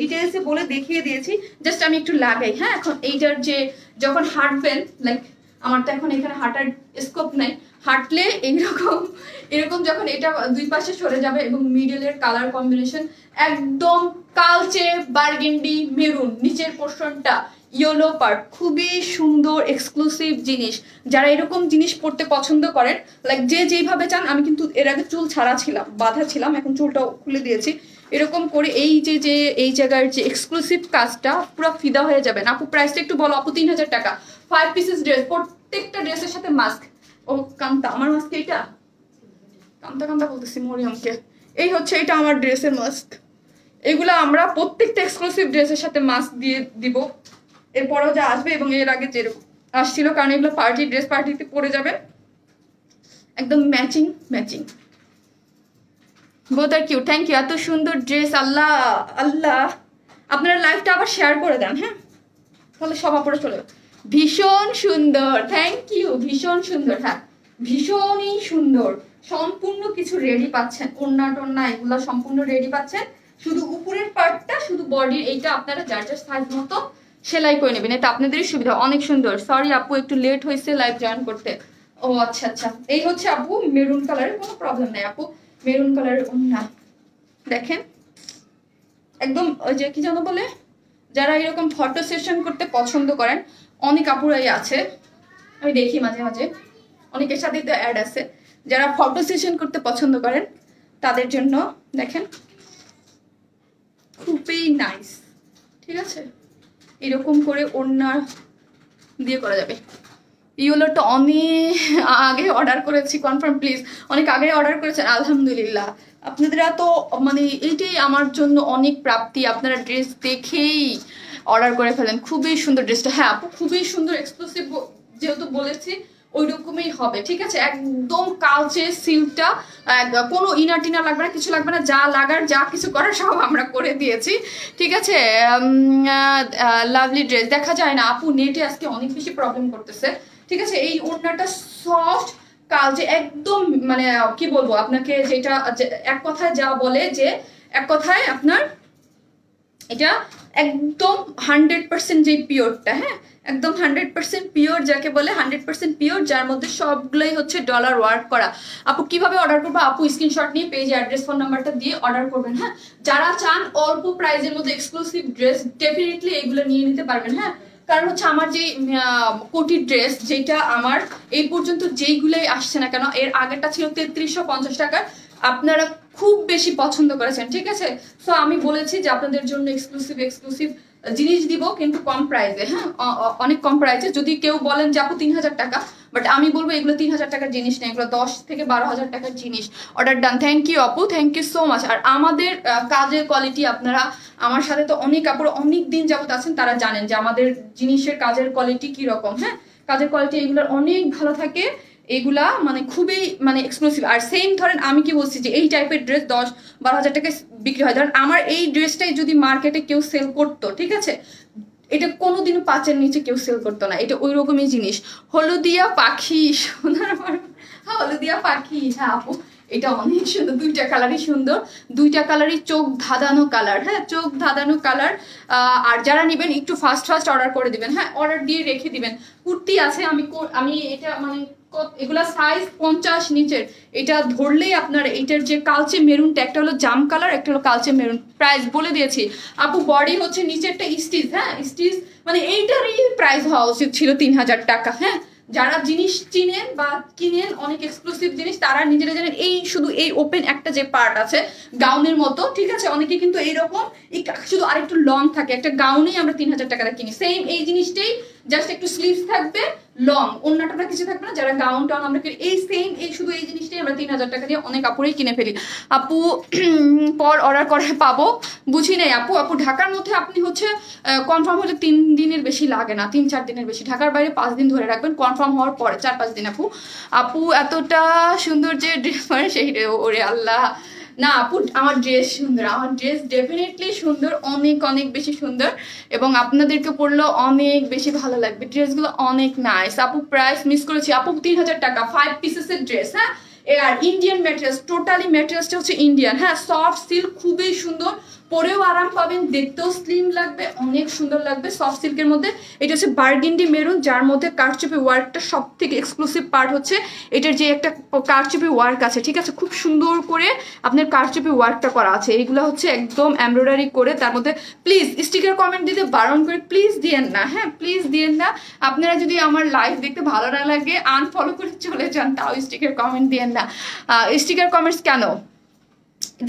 ডিটেলসে বলে দেখিয়ে দিয়েছি, জাস্ট আমি একটু লাগাই, হ্যাঁ। এখন এইটার যে যখন হাঁটবেন, লাইক আমার তো এখন এখানে হাঁটার স্কোপ নাই, হাঁটলে এরকম যখন এটা দুই পাশে সরে যাবে এবং মিডলের কালার কম্বিনেশন একদম কালচে বার্গেন্ডি মেরুন, নিচের পোর্শনটা ইয়েলো পার্ট, খুবই সুন্দর এক্সক্লুসিভ জিনিস। যারা এরকম জিনিস পড়তে পছন্দ করেন, লাইক যে যেইভাবে চান, আমি কিন্তু এর আগে চুল ছাড়া ছিলাম, বাঁধা ছিলাম, এখন চুলটাও খুলে দিয়েছি, এরকম করে এই যে এই জায়গার যে এক্সক্লুসিভ কাজটা পুরো ফিদা হয়ে যাবেন। আপু প্রাইসটা একটু বলো আপু। 3000 টাকা, 5 পিসেস ড্রেস, প্রত্যেকটা ড্রেসের সাথে মাস্ক। ও কান্তা, আমার মাস্ক এইটা, কান্তা বলতেছি মরিয়মকে, এই হচ্ছে এটা আমার ড্রেসের মাস্ক। এগুলো আমরা প্রত্যেকটা এক্সক্লুসিভ ড্রেসের সাথে মাস্ক দিয়ে দিব, এরপরও যা আসবে এবং এর আগে যেরকম আসছিল, কারণ এগুলো পার্টি ড্রেস, পার্টিতে পরে যাবেন একদম matching. Both are cute, thank you, এত সুন্দর ড্রেস, আল্লাহ আল্লাহ। আপনারা লাইভটা আবার শেয়ার করে দেন, হ্যাঁ, তাহলে সবার পরে চলে যাবে। ভীষণ সুন্দর, থ্যাংক ইউ, ভীষণ সুন্দর, হ্যাঁ ভীষণই সুন্দর। সম্পূর্ণ কিছু রেডি পাচ্ছেন, ওড়না টোড়না এগুলো সম্পূর্ণ রেডি পাচ্ছেন, শুধু উপরের পার্টটা, শুধু বডির এইটা আপনারা যার যার সাইজ মতো সেলাই করে নেবেন, এটা আপনাদেরই সুবিধা। অনেক সুন্দর, সরি আপু একটু লেট হয়েছে লাইভ জয়েন করতে। ও আচ্ছা আচ্ছা, এই হচ্ছে আপু মেরুন কালারের, কোনো প্রবলেম নাই আপু, মেরুন কালারের ওড়না দেখেন, একদম ওই যে কি জানো বলে, যারা এরকম ফটো সেশন করতে পছন্দ করেন, অনেক আপুরাই আছে, আমি দেখি মাঝে মাঝে অনেকের সাথেই তো অ্যাড আছে, যারা ফটো সেশন করতে পছন্দ করেন তাদের জন্য দেখেন খুবই নাইস, ঠিক আছে। এরকম করে ওড়না দিয়ে করা যাবে। ইয়েলোটা অনেক আগে অর্ডার করেছি, কনফার্ম প্লিজ, অনেক আগে অর্ডার করেছেন, আলহামদুলিল্লাহ। আপনারা তো মানে এইটাই আমার জন্য অনেক প্রাপ্তি, আপনারা ড্রেস দেখেই অর্ডার করে ফেলেন। খুবই সুন্দর ড্রেসটা, হ্যাঁ আপু খুবই সুন্দর, এক্সক্লুসিভ যেহেতু বলেছি ওই রকমই হবে, ঠিক আছে। একদম কালচে সিল্কটা, কোনো ইনার টিনার লাগবে না, কিছু লাগবে না, যা লাগার যা কিছু করার সব আমরা করে দিয়েছি, ঠিক আছে। লাভলি ড্রেস, দেখা যায় না আপু, নেটে আজকে অনেক বেশি প্রবলেম করতেছে, ঠিক আছে। এই ওড়নাটা সফট কালচে একদম, মানে কি বলবো আপনাকে, যেটা এক কথায় যা বলে যে এক কথায় আপনার এটা একদম 100% যে পিওরটা, হ্যাঁ একদম 100% পিওর যাকে বলে, 100% পিওর, যার মধ্যে সবগুলোই হচ্ছে ডলার ওয়ার্ক করা। আপু কিভাবে অর্ডার করবো আপু? স্ক্রিনশট নিয়ে পেজে অ্যাড্রেস ফোন নাম্বারটা দিয়ে অর্ডার করবেন, হ্যাঁ। যারা চান অল্প প্রাইসের মধ্যে এক্সক্লুসিভ ড্রেস, ডেফিনেটলি এগুলো নিয়ে নিতে পারবেন, হ্যাঁ। কারণ হচ্ছে আমার যে কোটির ড্রেস, যেটা আমার এই পর্যন্ত যেইগুলোই আসছে না কেন, এর আগেরটা ছিল 3350 টাকার, আপনারা খুব বেশি পছন্দ করেছেন, ঠিক আছে। সো আমি বলেছি যে আপনাদের জন্য এক্সক্লুসিভ জিনিস দিব, কিন্তু কম প্রাইসে, হ্যাঁ অনেক কম প্রাইসে। যদি কেউ বলেন যে আপু 3000 টাকা, বাট আমি বলবো এগুলো 3000 টাকার জিনিস না, এগুলো 10 থেকে 12,000 টাকার জিনিস। অর্ডার ডান, থ্যাংক ইউ আপু, থ্যাংক ইউ সো মাচ। আর আমাদের কাজের কোয়ালিটি, আপনারা আমার সাথে তো অনেক আপুরা অনেক দিন যাবত আছেন, তারা জানেন যে আমাদের জিনিসের কাজের কোয়ালিটি কি রকম, হ্যাঁ কাজের কোয়ালিটি এগুলোর অনেক ভালো থাকে, এগুলা মানে খুবই মানে এক্সক্লুসিভ। আর সেম ধরেন আমি কি বলছি যে এই টাইপের ড্রেস 10-12,000 টাকায় বিক্রি হয়, ধরেন আমার এই ড্রেসটাই যদি মার্কেটে কেউ সেল করতো, ঠিক আছে, এটা কোনোদিনও 5-এর নিচে কেউ সেল করতো না, এটা ওই রকমই জিনিস। হলুদিয়া পাখি, সোনার হলুদিয়া পাখি, হ্যাঁ আপু এটা অনেক সুন্দর, দুইটা কালারই সুন্দর, দুইটা কালারই চোখ ধাঁধানো কালার, হ্যাঁ চোখ ধাঁধানো কালার। আর যারা নেবেন একটু ফাস্ট অর্ডার করে দিবেন, হ্যাঁ অর্ডার দিয়ে রেখে দিবেন। কুর্তি আছে, আমি এটা মানে এগুলা সাইজ 50 নিচের, এটা ধরলেই আপনার এটার যে কালচে মেরুনটা, একটা হলো জাম কালার, একটা হলো কালচে মেরুন, প্রাইস বলে দিয়েছি আপু। বডি হচ্ছে নিচেরটা স্টিচ, হ্যাঁ স্টিচ, মানে এইটারই প্রাইস হওয়া উচিত ছিল 3000 টাকা। হ্যাঁ যারা জিনিস চিনেন বা কিনেন অনেক এক্সক্লুসিভ জিনিস, তারা নিজেরা জানেন। এই শুধু এই ওপেন একটা যে পার্ট আছে গাউনের মতো, ঠিক আছে, অনেকে কিন্তু এইরকম শুধু আরেকটু লং থাকে, একটা গাউনেই আমরা 3000 টাকা কিনি। সেম এই জিনিসটাই, জাস্ট একটু স্লিভস থাকবে, লং, অন্যটা কিছু থাকবে না। যারা গাউন টাউন আমরা কিনি, এই সেম এই শুধু এই জিনিসটাই আমরা 3000 টাকা দিয়ে অনেক আপুরেই কিনে ফেলি। আপু পর অর্ডার করে পাবো, বুঝি নাই আপু। আপু ঢাকার মধ্যে আপনি হচ্ছে কনফার্ম হলে 3 দিনের বেশি লাগে না, 3-4 দিনের বেশি। ঢাকার বাইরে 5 দিন ধরে রাখবেন, কনফার্ম হওয়ার পরে 4-5 দিন। আপু এতটা সুন্দর যে ড্রেস পরে সেই, ওরে আল্লাহ, না আপু আমার ড্রেস সুন্দর, আমার ড্রেস ডেফিনেটলি সুন্দর, অনেক অনেক বেশি সুন্দর, এবং আপনাদেরকে পরলেও অনেক বেশি ভালো লাগবে। ড্রেসগুলো অনেক নাইস আপু। প্রাইস মিস করেছি আপু, 3000 টাকা 5 পিসেসের ড্রেস, হ্যাঁ আর ইন্ডিয়ান ম্যাটেরিয়ালস, টোটালি ম্যাটেরিয়ালসটা হচ্ছে ইন্ডিয়ান, হ্যাঁ সফট সিল্ক, খুবই সুন্দর, পরেও আরাম পাবেন, দেখতেও স্লিম লাগবে, অনেক সুন্দর লাগবে সফট সিল্কের মধ্যে। এটা হচ্ছে বার্গেন্ডি মেরুন, যার মধ্যে কারচুপি ওয়ার্কটা সব থেকে এক্সক্লুসিভ পার্ট হচ্ছে এটার যে একটা কারচুপি ওয়ার্ক আছে, ঠিক আছে, খুব সুন্দর করে আপনার কারচুপি ওয়ার্কটা করা আছে। এইগুলো হচ্ছে একদম এমব্রয়ডারি করে, তার মধ্যে প্লিজ স্টিকার কমেন্ট দিতে বারণ করে প্লিজ দিয়েন না, হ্যাঁ প্লিজ দিয়েন না। আপনারা যদি আমার লাইভ দেখতে ভালো না লাগে আনফলো করে চলে যান, তাও স্টিকার কমেন্ট দিয়েন না। স্টিকার কমেন্টস কেন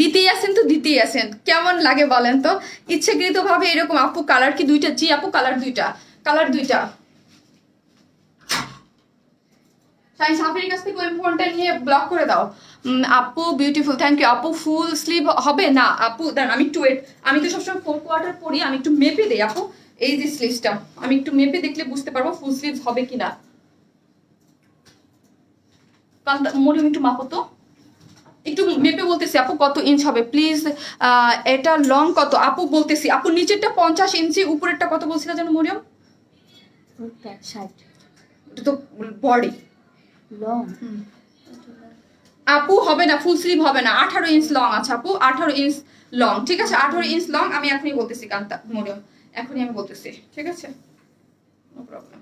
দিতেই আসেন, তো দিতেই আসেন, কেমন লাগে বলেন তো ইচ্ছাকৃত ভাবে এরকম। আপু কালার কি দুইটা? জি আপু কালার দুইটা, কালার দুইটা। সাফির কাছ থেকে ওই ফোনটা নিয়ে ব্লক করে দাও। আপু বিউটিফুল, থ্যাংক ইউ আপু। ফুল স্লিভ হবে না আপু, দাঁড়ান আমি একটু ওয়েট, আমি তো সবসময় 4 কোয়ার্টার পরি, আমি একটু মেপে দেই আপু। এই যে স্লিভসটা আমি একটু মেপে দেখলে বুঝতে পারবো ফুল স্লিভ হবে কিনা। মরিয়ম একটু মাপো তো, একটু মেপে বলতেছি আপু কত ইঞ্চ হবে প্লিজ। এটা লং কত আপু বলতেছি আপু, নিচেরটা 50 ইঞ্চি, উপরেরটা কত বলছিল যেন মরিয়ম? 60। এটা তো বডি লং আপু, হবে না ফুল স্লিভ হবে না। 18 ইঞ্চ লং আছে আপু, 18 ইঞ্চ লং, ঠিক আছে 18 ইঞ্চ লং। আমি এখনই বলতেছি কান্তা মরিয়ম, এখনই আমি বলতেছি, ঠিক আছে নো প্রবলেম।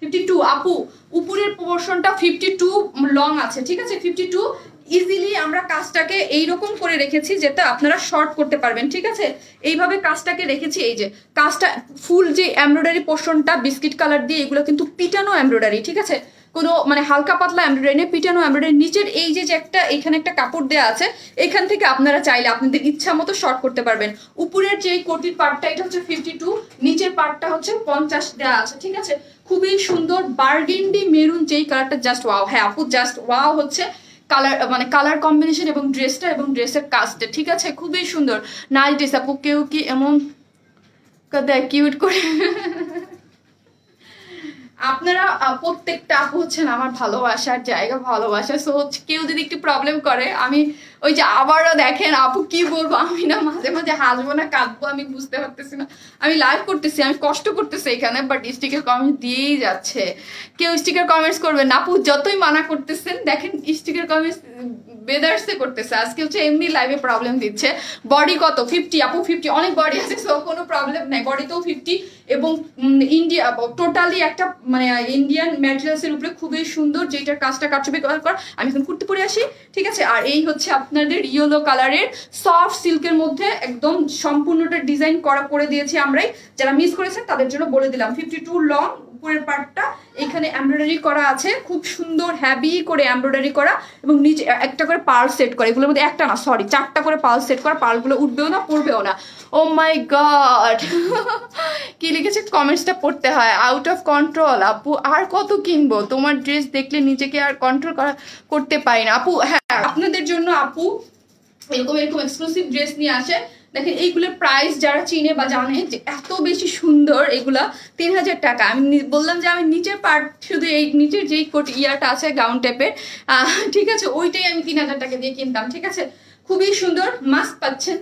52 আপু, উপরের পোর্শনটা 52 লং আছে, ঠিক আছে 52। ইজিলি আমরা কাজটাকে এইরকম করে রেখেছি যেটা আপনারা শর্ট করতে পারবেন, ঠিক আছে, এইভাবে কাজটাকে রেখেছি। এই যে কাজটা ফুল যে এমব্রয়ডারি পোর্শনটা বিস্কিট কালার দিয়ে, এগুলো কিন্তু পিটানো এমব্রয়ডারি, ঠিক আছে, কোনো মানে হালকা পাতলা এমব্রয়ডারি নেই, পিটানো এমব্রয়ডারি। নিচের এই যে একটা এখানে একটা কাপড় দেওয়া আছে, এখান থেকে আপনারা চাইলে আপনাদের ইচ্ছা মতো শর্ট করতে পারবেন। উপরের যে কোটির পার্টটা এটা হচ্ছে 52, নিচের পার্টটা হচ্ছে 50 দেওয়া আছে, ঠিক আছে, খুবই সুন্দর বার্গেন্ডি মেরুন যেই কালারটা, জাস্ট ওয়াও। হ্যাঁ আপু জাস্ট ওয়াও হচ্ছে কালার, মানে কালার কম্বিনেশন এবং ড্রেসটা এবং ড্রেসের কাজটা, ঠিক আছে, খুবই সুন্দর নাইস ড্রেস আপু। কেউ কি এমন কিউট করে আপনারা প্রত্যেকটা আপু হচ্ছেন আমার ভালোবাসার জায়গা, ভালোবাসা। সো কেউ যদি একটু প্রবলেম করে, আমি ওই যে আবারও দেখেন আপু কি বলবো, আমি না মাঝে মাঝে হাসবো না কাঁদবো আমি বুঝতে পারতেছি না। আমি লাইভ করতেছি, আমি কষ্ট করতেছি এখানে, বাট স্টিকার কমেন্ট দিয়েই যাচ্ছে। কেউ স্টিকার কমেন্টস করবেন না আপু, যতই মানা করতেছেন দেখেন স্টিকার কমেন্টস বেদার্সে করতেছে। আজকে হচ্ছে এমনি লাইভে প্রবলেম দিচ্ছে। বডি কত? 50 আপু, 50 অনেক বডি আছে, সো কোনো প্রবলেম নাই, বডিতেও 50। এবং ইন্ডিয়া টোটালি একটা মানে ইন্ডিয়ান ম্যাটেরিয়ালস এর উপরে খুবই সুন্দর, যেটার কাজটা কাটছবি করা। আমি এখন কুর্তি পরে আসি, ঠিক আছে। আর এই হচ্ছে আপনাদের ইয়েলো কালারের সফট সিল্কের মধ্যে একদম সম্পূর্ণটা ডিজাইন করা করে দিয়েছি আমরাই। যারা মিস করেছেন তাদের জন্য বলে দিলাম, 52 লং, উপরের পার্টটা এখানে এমব্রয়ডারি করা আছে, খুব সুন্দর হ্যাভি করে এমব্রয়ডারি করা, এবং নিচে একটা করে পার্ল সেট করে, এগুলোর মধ্যে একটা না সরি 4টা করে পার্ল সেট করা, পার্লগুলো উঠবেও না পড়বেও না। ও মাই গড কি লিখেছে, কমেন্টসটা পড়তে হয়। আউট অফ কন্ট্রোল আপু, আর কত কিনবো, তোমার ড্রেস দেখলে নিজেকে আর কন্ট্রোল করতে পারি না আপু। হ্যাঁ আপনাদের জন্য আপু এরকম এরকম এক্সক্লুসিভ ড্রেস নিয়ে আসে। দেখেন এইগুলোর প্রাইস যারা চিনে বা জানে যে এত বেশি সুন্দর, এগুলা 3000 টাকা। আমি বললাম যে আমি নিচের পার্ট শুধু এই নিচের যেই ইয়াটা আছে গাউন টাইপের, ঠিক আছে, ওইটাই আমি 3000 টাকা দিয়ে কিনতাম, ঠিক আছে, খুবই সুন্দর। মাস্ক পাচ্ছেন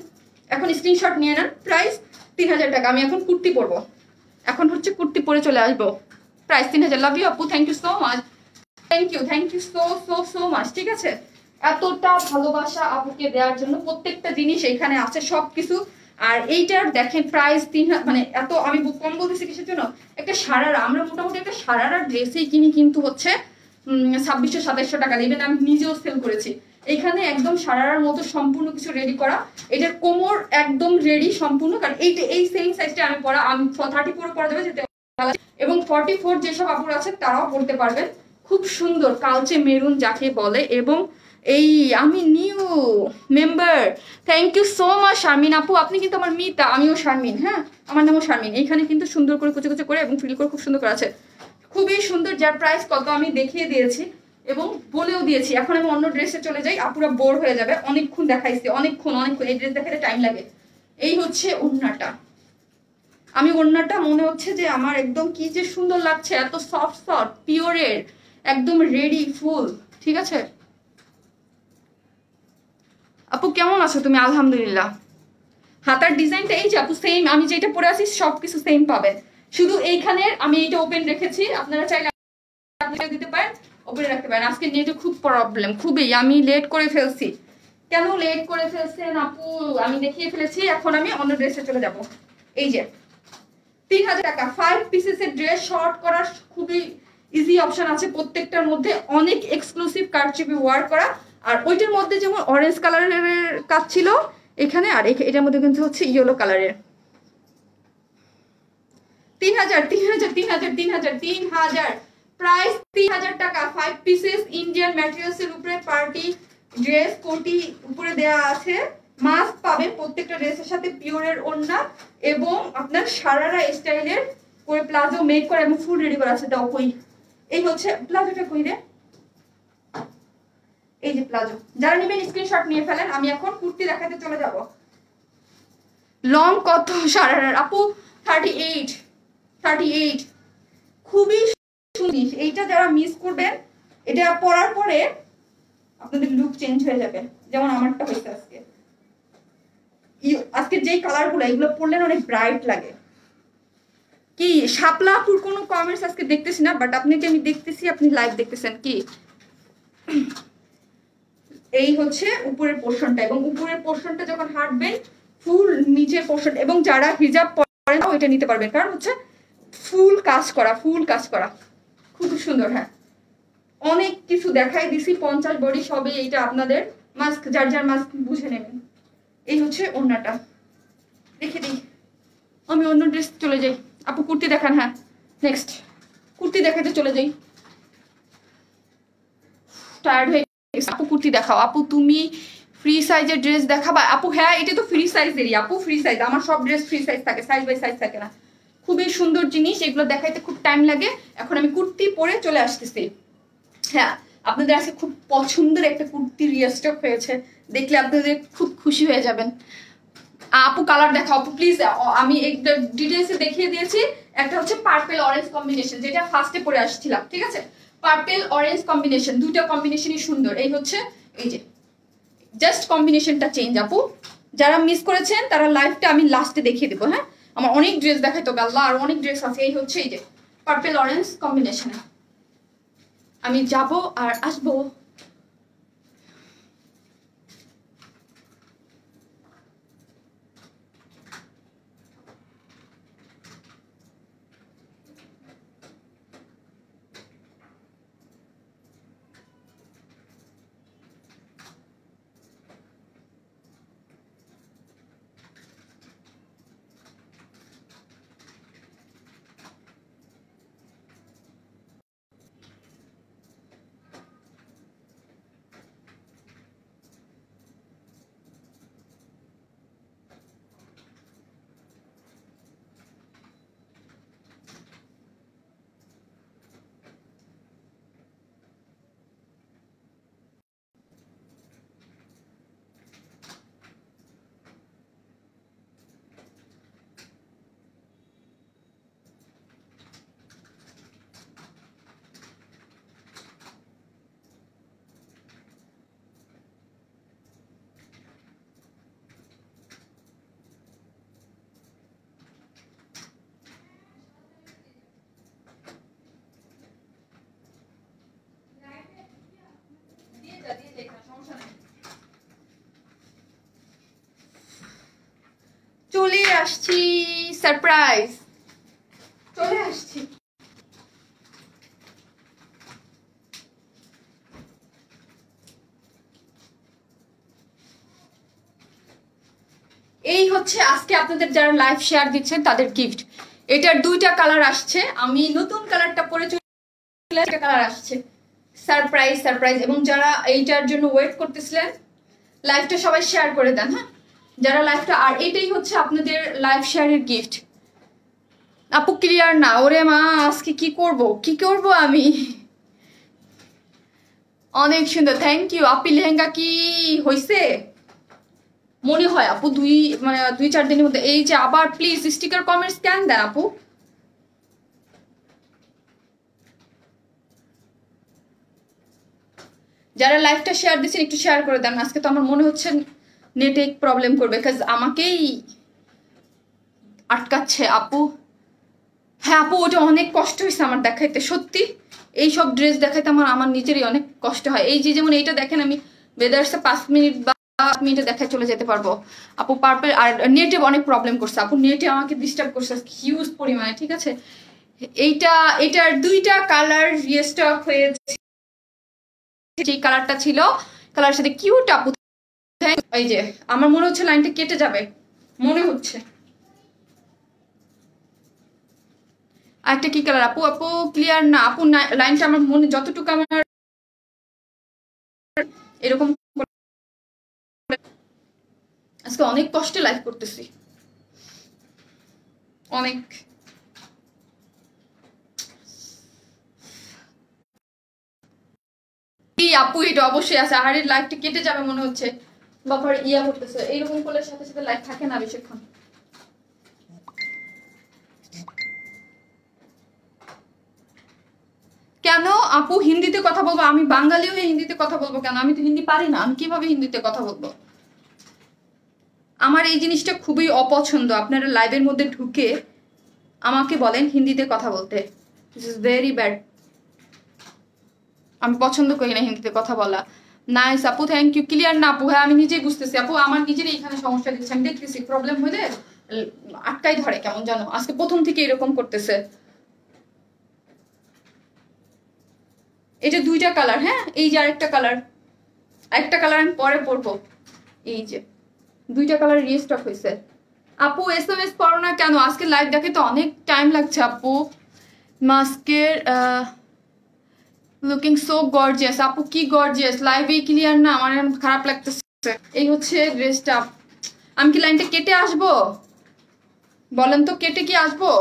এখন স্ক্রিনশট নিয়ে নেন। প্রাইস 3000 টাকা। আমি এখন কুর্তি পরবো, এখন হচ্ছে কুর্তি পরে চলে আসবো। প্রাইস 3000। লাভ ইউ আপু, thank you so much, thank you so so so much. ঠিক আছে, এতটা ভালোবাসা আপুকে দেওয়ার জন্য। প্রত্যেকটা জিনিস এখানে আছে, সবকিছু। আর এইটার দেখেন প্রাইস 3000, মানে এত আমি কম বলতেছি কিসের জন্য? একটা সারারা, আমরা মোটামুটি একটা সারারা ড্রেসেই কিনি কিন্তু হচ্ছে 2600-2700 টাকা। ইভেন আমি নিজেও সেল করেছি। এইখানে একদম সারারার মতো সম্পূর্ণ কিছু রেডি করা। এটার কোমর একদম রেডি সম্পূর্ণ, কারণ এই সেম সাইজটা আমি পরা, আমি 34 পরা যাবে যেতে, এবং 44 যেসব আপুর আছে তারাও পড়তে পারবেন। খুব সুন্দর কালচে মেরুন যাকে বলে। এবং এই আমি new member, thank you so much Sharmin আপু। আপনি কিন্তু আমার মিতা, আমিও শারমিন। হ্যাঁ, আমার নামও শারমিন। এইখানে কিন্তু সুন্দর করে কুচে কুচে করে এবং ফিল করে খুব সুন্দর করে আছে, খুবই সুন্দর। যার প্রাইস কত আমি দেখিয়ে দিয়েছি এবং বলেও দিয়েছি। এখন আমি অন্য ড্রেসে চলে যাই, আপুরা বোর হয়ে যাবে। অনেকক্ষণ দেখাইছি, অনেকক্ষণ এই ড্রেস দেখাতে টাইম লাগে। এই হচ্ছে ওড়নাটা। আমি ওড়নাটা মনে হচ্ছে যে আমার একদম কি যে সুন্দর লাগছে, এত সফট সফট পিওরের, একদম রেডি ফুল। ঠিক আছে আপু, কেমন আছো তুমি? আলহামদুলিল্লাহ। হাতার ডিজাইনটা এই যে আপু সেম, আমি যেটা পরে আছি সবকিছু সেম পাবেন, শুধু এইখানে আমি এইটা ওপেন রেখেছি। আপনারা চাইলে দিতে পারেন, ওপেন রাখতে পারেন। আজকে নেটে খুব প্রবলেম, খুবই। আমি লেট করে ফেলছি। কেন লেট করে ফেলছেন আপু? আমি দেখিয়ে ফেলেছি, এখন আমি অন্য ড্রেসে চলে যাব। এই যে 3000 টাকা 5 পিসেসের ড্রেস, শর্ট করার খুবই ইজি অপশন আছে প্রত্যেকটার মধ্যে। অনেক এক্সক্লুসিভ কারচুপি ওয়ার করা। আর ওইটার মধ্যে যেমন অরেঞ্জ কালারের কাজ ছিল এখানে, আর এটার মধ্যে কিন্তু হচ্ছে ইয়েলো কালারের। 3000 প্রাইস 3000 টাকা। 5 পিসেস ইন্ডিয়ান ম্যাটেরিয়ালস এর উপরে পার্টি ড্রেস, কোটি উপরে দেয়া আছে। মাস্ক পাবেন প্রত্যেকটা ড্রেসের সাথে, পিওরের ওড়না এবং আপনার সারারা স্টাইলের করে প্লাজো মেক করা এবং ফুল রেডি করা আছে। দাও কই, এই হচ্ছে প্লাজোটা, কই রে? এই যে প্লাজো। যারা নেবেন স্ক্রিনশট নিয়ে ফেলেন। আমি এখন কুর্তি দেখাতে চলে যাব। লং কত সারারার আপু? 38। খুবই সুন্দর। এইটা যারা মিস করবেন, এটা পরার পরে আপনাদের লুক চেঞ্জ হয়ে যাবে, যেমন আমারটা হয়েছে আজকে। আজকে যেই কালারগুলো, এগুলো পরলে অনেক ব্রাইট লাগে। কি শাপলাপুর কোনো কমেন্টস আজকে দেখতেছি না, বাট আপনি যে আমি দেখতেছি, আপনি লাইভ দেখতেছেন কি? এই হচ্ছে উপরের পোর্শনটা, এবং উপরের পোর্শনটা যখন হাঁটবেন ফুল নিচের পোর্শন, এবং যারা হিজাব পরেন ওইটা নিতে পারবেন, কারণ হচ্ছে ফুল কাজ করা খুব সুন্দর। হ্যাঁ, অনেক কিছু দেখাই দিছি, 50 বডি সবে। এইটা আপনাদের মাস্ক, যার মাস্ক বুঝে নেবেন। এই হচ্ছে ওড়নাটা। দেখে দিই, আমি অন্য ড্রেস চলে যাই। আপু কুর্তি দেখান। হ্যাঁ, নেক্সট কুর্তি দেখাতে চলে যাই। টায়ার্ড হয়ে গেছে। আপু কুর্তি দেখাও। আপু তুমি ফ্রি সাইজের ড্রেস দেখাবা? আপু হ্যাঁ, এটা তো ফ্রি সাইজেরই আপু, ফ্রি সাইজ। আমার সব ড্রেস ফ্রি সাইজ থাকে, সাইজ বাই সাইজ থাকে না। খুবই সুন্দর জিনিস, এগুলো দেখাইতে খুব টাইম লাগে। এখন আমি কুর্তি পরে চলে আসতেছি। হ্যাঁ, আপনাদের আজকে খুব পছন্দের একটা কুর্তি রিস্টক হয়েছে, দেখলে আপনাদের খুব খুশি হয়ে যাবেন। আপু কালার দেখাও আপু প্লিজ। আমি ডিটেলসে দেখিয়ে দিয়েছি। একটা হচ্ছে পার্পল অরেঞ্জ কম্বিনেশন, যেটা ফার্স্টে পরে আসছিলাম। ঠিক আছে, পার্পল অরেঞ্জ কম্বিনেশন, দুটো কম্বিনেশনই সুন্দর। এই হচ্ছে, এই যে জাস্ট কম্বিনেশনটা চেঞ্জ। আপু যারা মিস করেছেন তারা লাইভটা আমি লাস্টে দেখিয়ে দেবো। হ্যাঁ, আমার অনেক ড্রেস দেখাই তো গাল্লা, আর অনেক ড্রেস আছে। এই হচ্ছে এই যে পার্পল অরেঞ্জ কম্বিনেশনে আমি যাব আর আসবো। চলে আসছি, সারপ্রাইজ চলে আসছি। এই হচ্ছে আজকে আপনাদের যারা লাইভ শেয়ার দিচ্ছেন তাদের গিফট। এটার দুইটা কালার আসছে, আমি নতুন কালারটা পরে চলে কালার আসছে। Surprise surprise. এবং যারা এইটার জন্য ওয়েট করতেছিলেন লাইভটা সবাই শেয়ার করে দেন, হ্যাঁ যারা লাইভটা। আর এটাই হচ্ছে আপনাদের লাইভ শেয়ারের গিফট। আপু ক্লিয়ার না, ওরে মা আজকে কি করব আমি। অনেক সুন্দর, থ্যাংক ইউ আপি। লেহেঙ্গা কি হয়েছে মনে হয় আপু? 2-4 দিনের মধ্যে। এই যে আবার প্লিজ স্টিকার কমেন্ট স্ক্যান দেন আপু। যারা লাইভটা শেয়ার দিচ্ছেন একটু শেয়ার করে দেন। আজকে তো আমার মনে হচ্ছে নেটে প্রবলেম করবে, কাজ আমাকেই আটকাচ্ছে আপু। হ্যাঁ আপু ওটা অনেক কষ্ট হয়েছে আমার দেখাইতে, সত্যি এই সব ড্রেস দেখাইতে আমার নিজেরই অনেক কষ্ট হয়। এই যে যেমন এইটা দেখেন, আমি বেদার্সে 5 মিনিট বা 8 মিনিটে দেখায় চলে যেতে পারবো আপু। পার্পল আর নেটে অনেক প্রবলেম করছে আপু, নেটে আমাকে ডিস্টার্ব করছে হিউজ পরিমাণে, ঠিক আছে। এটার দুইটা কালার রিস্টক হয়েছে। যে কালারটা ছিল কালার সাথে কিউট আপু। এই যে আমার মনে হচ্ছে লাইনটা কেটে যাবে মনে হচ্ছে। একটা কি কালার আপু? আপু ক্লিয়ার না আপু, লাইনটা আমার মনে যতটুকু আমার এরকম। আজকে অনেক কষ্টে লাইভ করতেছি, অনেক। আপু এটা অবশ্যই আছে। আহারের লাইভটা কেটে যাবে মনে হচ্ছে, বাবার ইয়া করতেছে। এইরকম করলে সাথে সাথে লাইভ থাকে না বেশিক্ষণ। কেন আপু হিন্দিতে কথা বলবো? আমি বাঙালি হয়ে হিন্দিতে কথা বলবো কেন? আমি তো হিন্দি পারি না, আমি কিভাবে হিন্দিতে কথা বলবো? আমার এই জিনিসটা খুবই অপছন্দ। আপনারা লাইভের মধ্যে ঢুকে আমাকে বলেন হিন্দিতে কথা বলতে, দিস ইজ ভেরি ব্যাড। আমি পছন্দ করি না হিন্দিতে কথা বলা। নাইস আপু, থ্যাংক ইউ। ক্লিয়ার না আপু? হ্যাঁ আমি নিজেই বুঝতেছি আপু, আমার নিজেরই এখানে সমস্যা দিচ্ছে। আমি দেখতেছি প্রবলেম হলে আটকাই ধরে কেমন জানো, আজকে প্রথম থেকে এরকম করতেছে। এটা দুইটা কালার, হ্যাঁ এই যে আরেকটা কালার, একটা কালার আমি পরে পরবো। এই যে দুইটা কালার রিস্টক হয়েছে। আপু SMS করো না কেন? আজকে লাইভ দেখে তো অনেক টাইম লাগছে আপু। মাস্কের লুকিং সো গর্জিয়াস। আপু কি গর্জিয়াস? লাইভে ক্লিয়ার না, আমার খারাপ লাগতেছে। এই হচ্ছে ড্রেসটা। আমি কি লাইনটা কেটে আসবো বলেন তো? কেটে কি আসবো?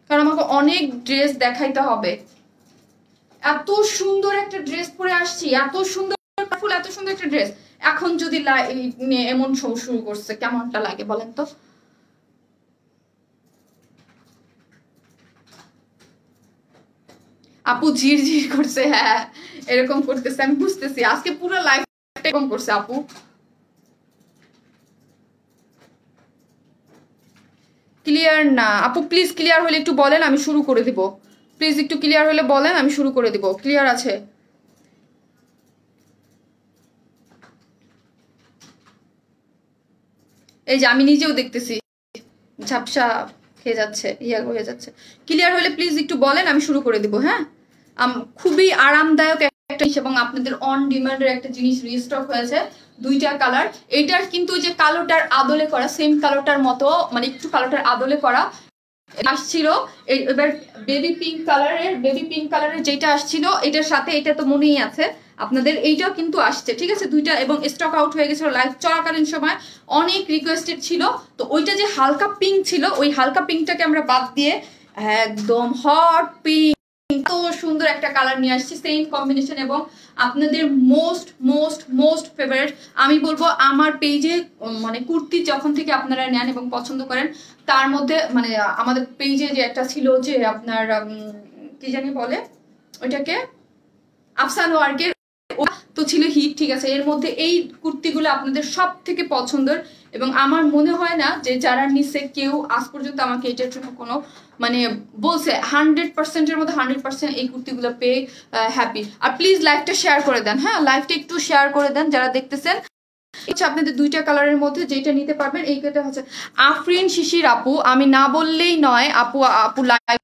কারণ আমাকে অনেক ড্রেস দেখাইতে হবে। এত সুন্দর একটা ড্রেস পরে আসছি, এত সুন্দর ফুল, এত সুন্দর একটা ড্রেস। এখন যদি এমন শুরু করছে কেমনটা লাগে বলেন তো? আপু ঝিরঝির করছে, হ্যাঁ এরকম করতেছে আমি বুঝতেছি। আজকে পুরো লাইফ এরকম করছে আপু। ক্লিয়ার না আপু? প্লিজ ক্লিয়ার হলে একটু বলেন, আমি শুরু করে দিব। প্লিজ একটু ক্লিয়ার হলে বলেন, আমি শুরু করে দিব। ক্লিয়ার আছে? এই যে আমি নিজেও দেখতেছি ঝাপসা খেয়ে যাচ্ছে, ইয়া হয়ে যাচ্ছে। ক্লিয়ার হলে প্লিজ একটু বলেন, আমি শুরু করে দিব। হ্যাঁ খুবই আরামদায়ক একটা এবং আপনাদের অন ডিমান্ডের একটা জিনিস রিস্টক হয়েছে। দুইটা কালার। এটার কিন্তু যে কালোটার আদলে করা, সেম কালোটার মতো, মানে একটু কালোটার আদলে করা আসছিল। এবার বেবি পিঙ্ক কালারের যেটা আসছিল এটার সাথে এটা তো মনেই আছে আপনাদের, এইটাও কিন্তু আসছে, ঠিক আছে দুইটা। এবং স্টক আউট হয়ে গেছিল লাইভ চলাকালীন সময়, অনেক রিকোয়েস্টেড ছিল। তো ওইটা যে হালকা পিঙ্ক ছিল, ওই হালকা পিঙ্কটাকে আমরা বাদ দিয়ে একদম হট পিঙ্ক, তো সুন্দর একটা কালার নিয়ে আসছি, সেম কম্বিনেশন। এবং আপনাদের মোস্ট মোস্ট মোস্ট ফেভারিট আমি বলবো, আমার পেজে মানে কুর্তি যখন থেকে আপনারা নেন এবং পছন্দ করেন, তার মধ্যে মানে আমাদের পেজে যে একটা ছিল যে আপনার কি জানি বলে ওইটাকে, আফসান ওয়ার্কের, তো ছিল হিট, ঠিক আছে। এর মধ্যে এই কুর্তিগুলো আপনাদের সব থেকে পছন্দের। এবং আমার মনে হয় না যে যারা নিচ্ছে কেউ আজ পর্যন্ত আমাকে এটার জন্য কোনো মানে বলছে 100%-এর মধ্যে 100% এই কুর্তিগুলো পেয়ে হ্যাপি। আর প্লিজ লাইভটা শেয়ার করে দেন, হ্যাঁ লাইভটা একটু শেয়ার করে দেন যারা দেখতেছেন। হচ্ছে আপনাদের দুইটা কালারের মধ্যে যেটা নিতে পারবেন। এইটা হচ্ছে আফরিন শিশির আপু, আমি না বললেই নয় আপু, আপু লাইভ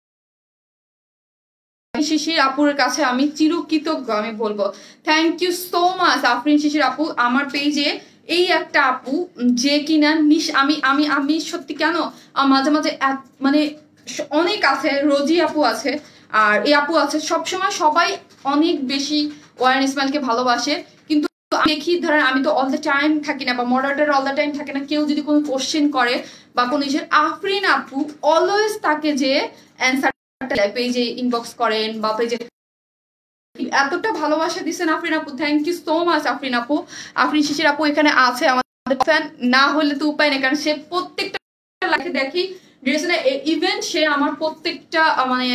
শিশির আপুর কাছে আমি চিরকৃতজ্ঞ, আমি বলবো thank you so much Afrin Shishir আপু। আমার পেজে এই একটা আপু যে কিনা আমি আমি আমি সত্যি কেন মাঝে মাঝে মানে অনেক আছে, রোজি আপু আছে আর এই আপু আছে, সবসময় সবাই অনেক বেশি ওয়ারেন ইসমাইলকে ভালোবাসে, কিন্তু দেখি ধরেন আমি তো অল দ্য টাইম থাকি না বা মডারেটর অল দ্য টাইম থাকে না, কেউ যদি কোনো কোশ্চেন করে বা কোনো ইসের, আফরিন আপু অলওয়েজ তাকে যে অ্যান্সার পেজে ইনবক্স করেন বা পেজে এতটা ভালোবাসা দিচ্ছেন আফরিন আপু, thank you so much Afrin আপু। আফরিন শিশির আপু এখানে আছে আমাদের ফ্যান, না হলে তো উপায় নেই, কারণ সে প্রত্যেকটা লাইফে দেখি ড্রেস, ইভেন সে আমার প্রত্যেকটা মানে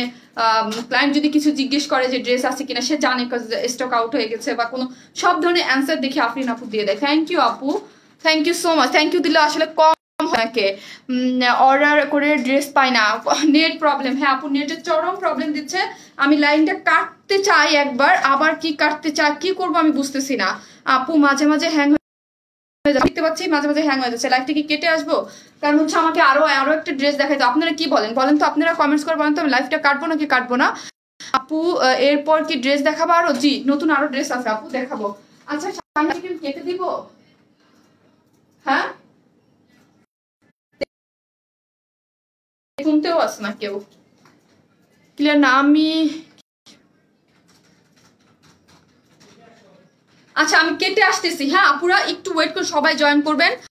ক্লায়েন্ট যদি কিছু জিজ্ঞেস করে যে ড্রেস আছে কিনা, সে জানে স্টক আউট হয়ে গেছে বা কোনো সব ধরনের অ্যান্সার দেখে আফরিন আপু দিয়ে দেয়। থ্যাংক ইউ আপু, thank you so much. Thank you দিলে আসলে কম হয়, অর্ডার করে ড্রেস পাই না, নেট প্রবলেম। হ্যাঁ আপু নেটের চরম প্রবলেম দিচ্ছে, আমি লাইনটা কাটতে চাই একবার, আবার কি কাটতে চাই, কি করবো আমি বুঝতেছি না আপু, মাঝে মাঝে হ্যাং দেখতে পাচ্ছি, মাঝে মাঝে হ্যাং হয়ে যাচ্ছে। লাইভটা কি কেটে আসবো? কারণ হচ্ছে আমাকে আরো একটা ড্রেস দেখাই তো। আপনারা কি বলেন বলেন তো, আপনারা কমেন্টস করে বলেন তো, আমি লাইভটা কাটবো নাকি কাটবো না। আপু এরপর কি ড্রেস দেখাবো আরো? জি নতুন আরো ড্রেস আছে আপু, দেখাবো। আচ্ছা কেটে দিব? হ্যাঁ শুনতেও আছে না কেউ, ক্লিয়ার না আমি। আচ্ছা আমি কেটে আসতেছি, হ্যাঁ আপুরা একটু ওয়েট করে সবাই জয়েন করবেন।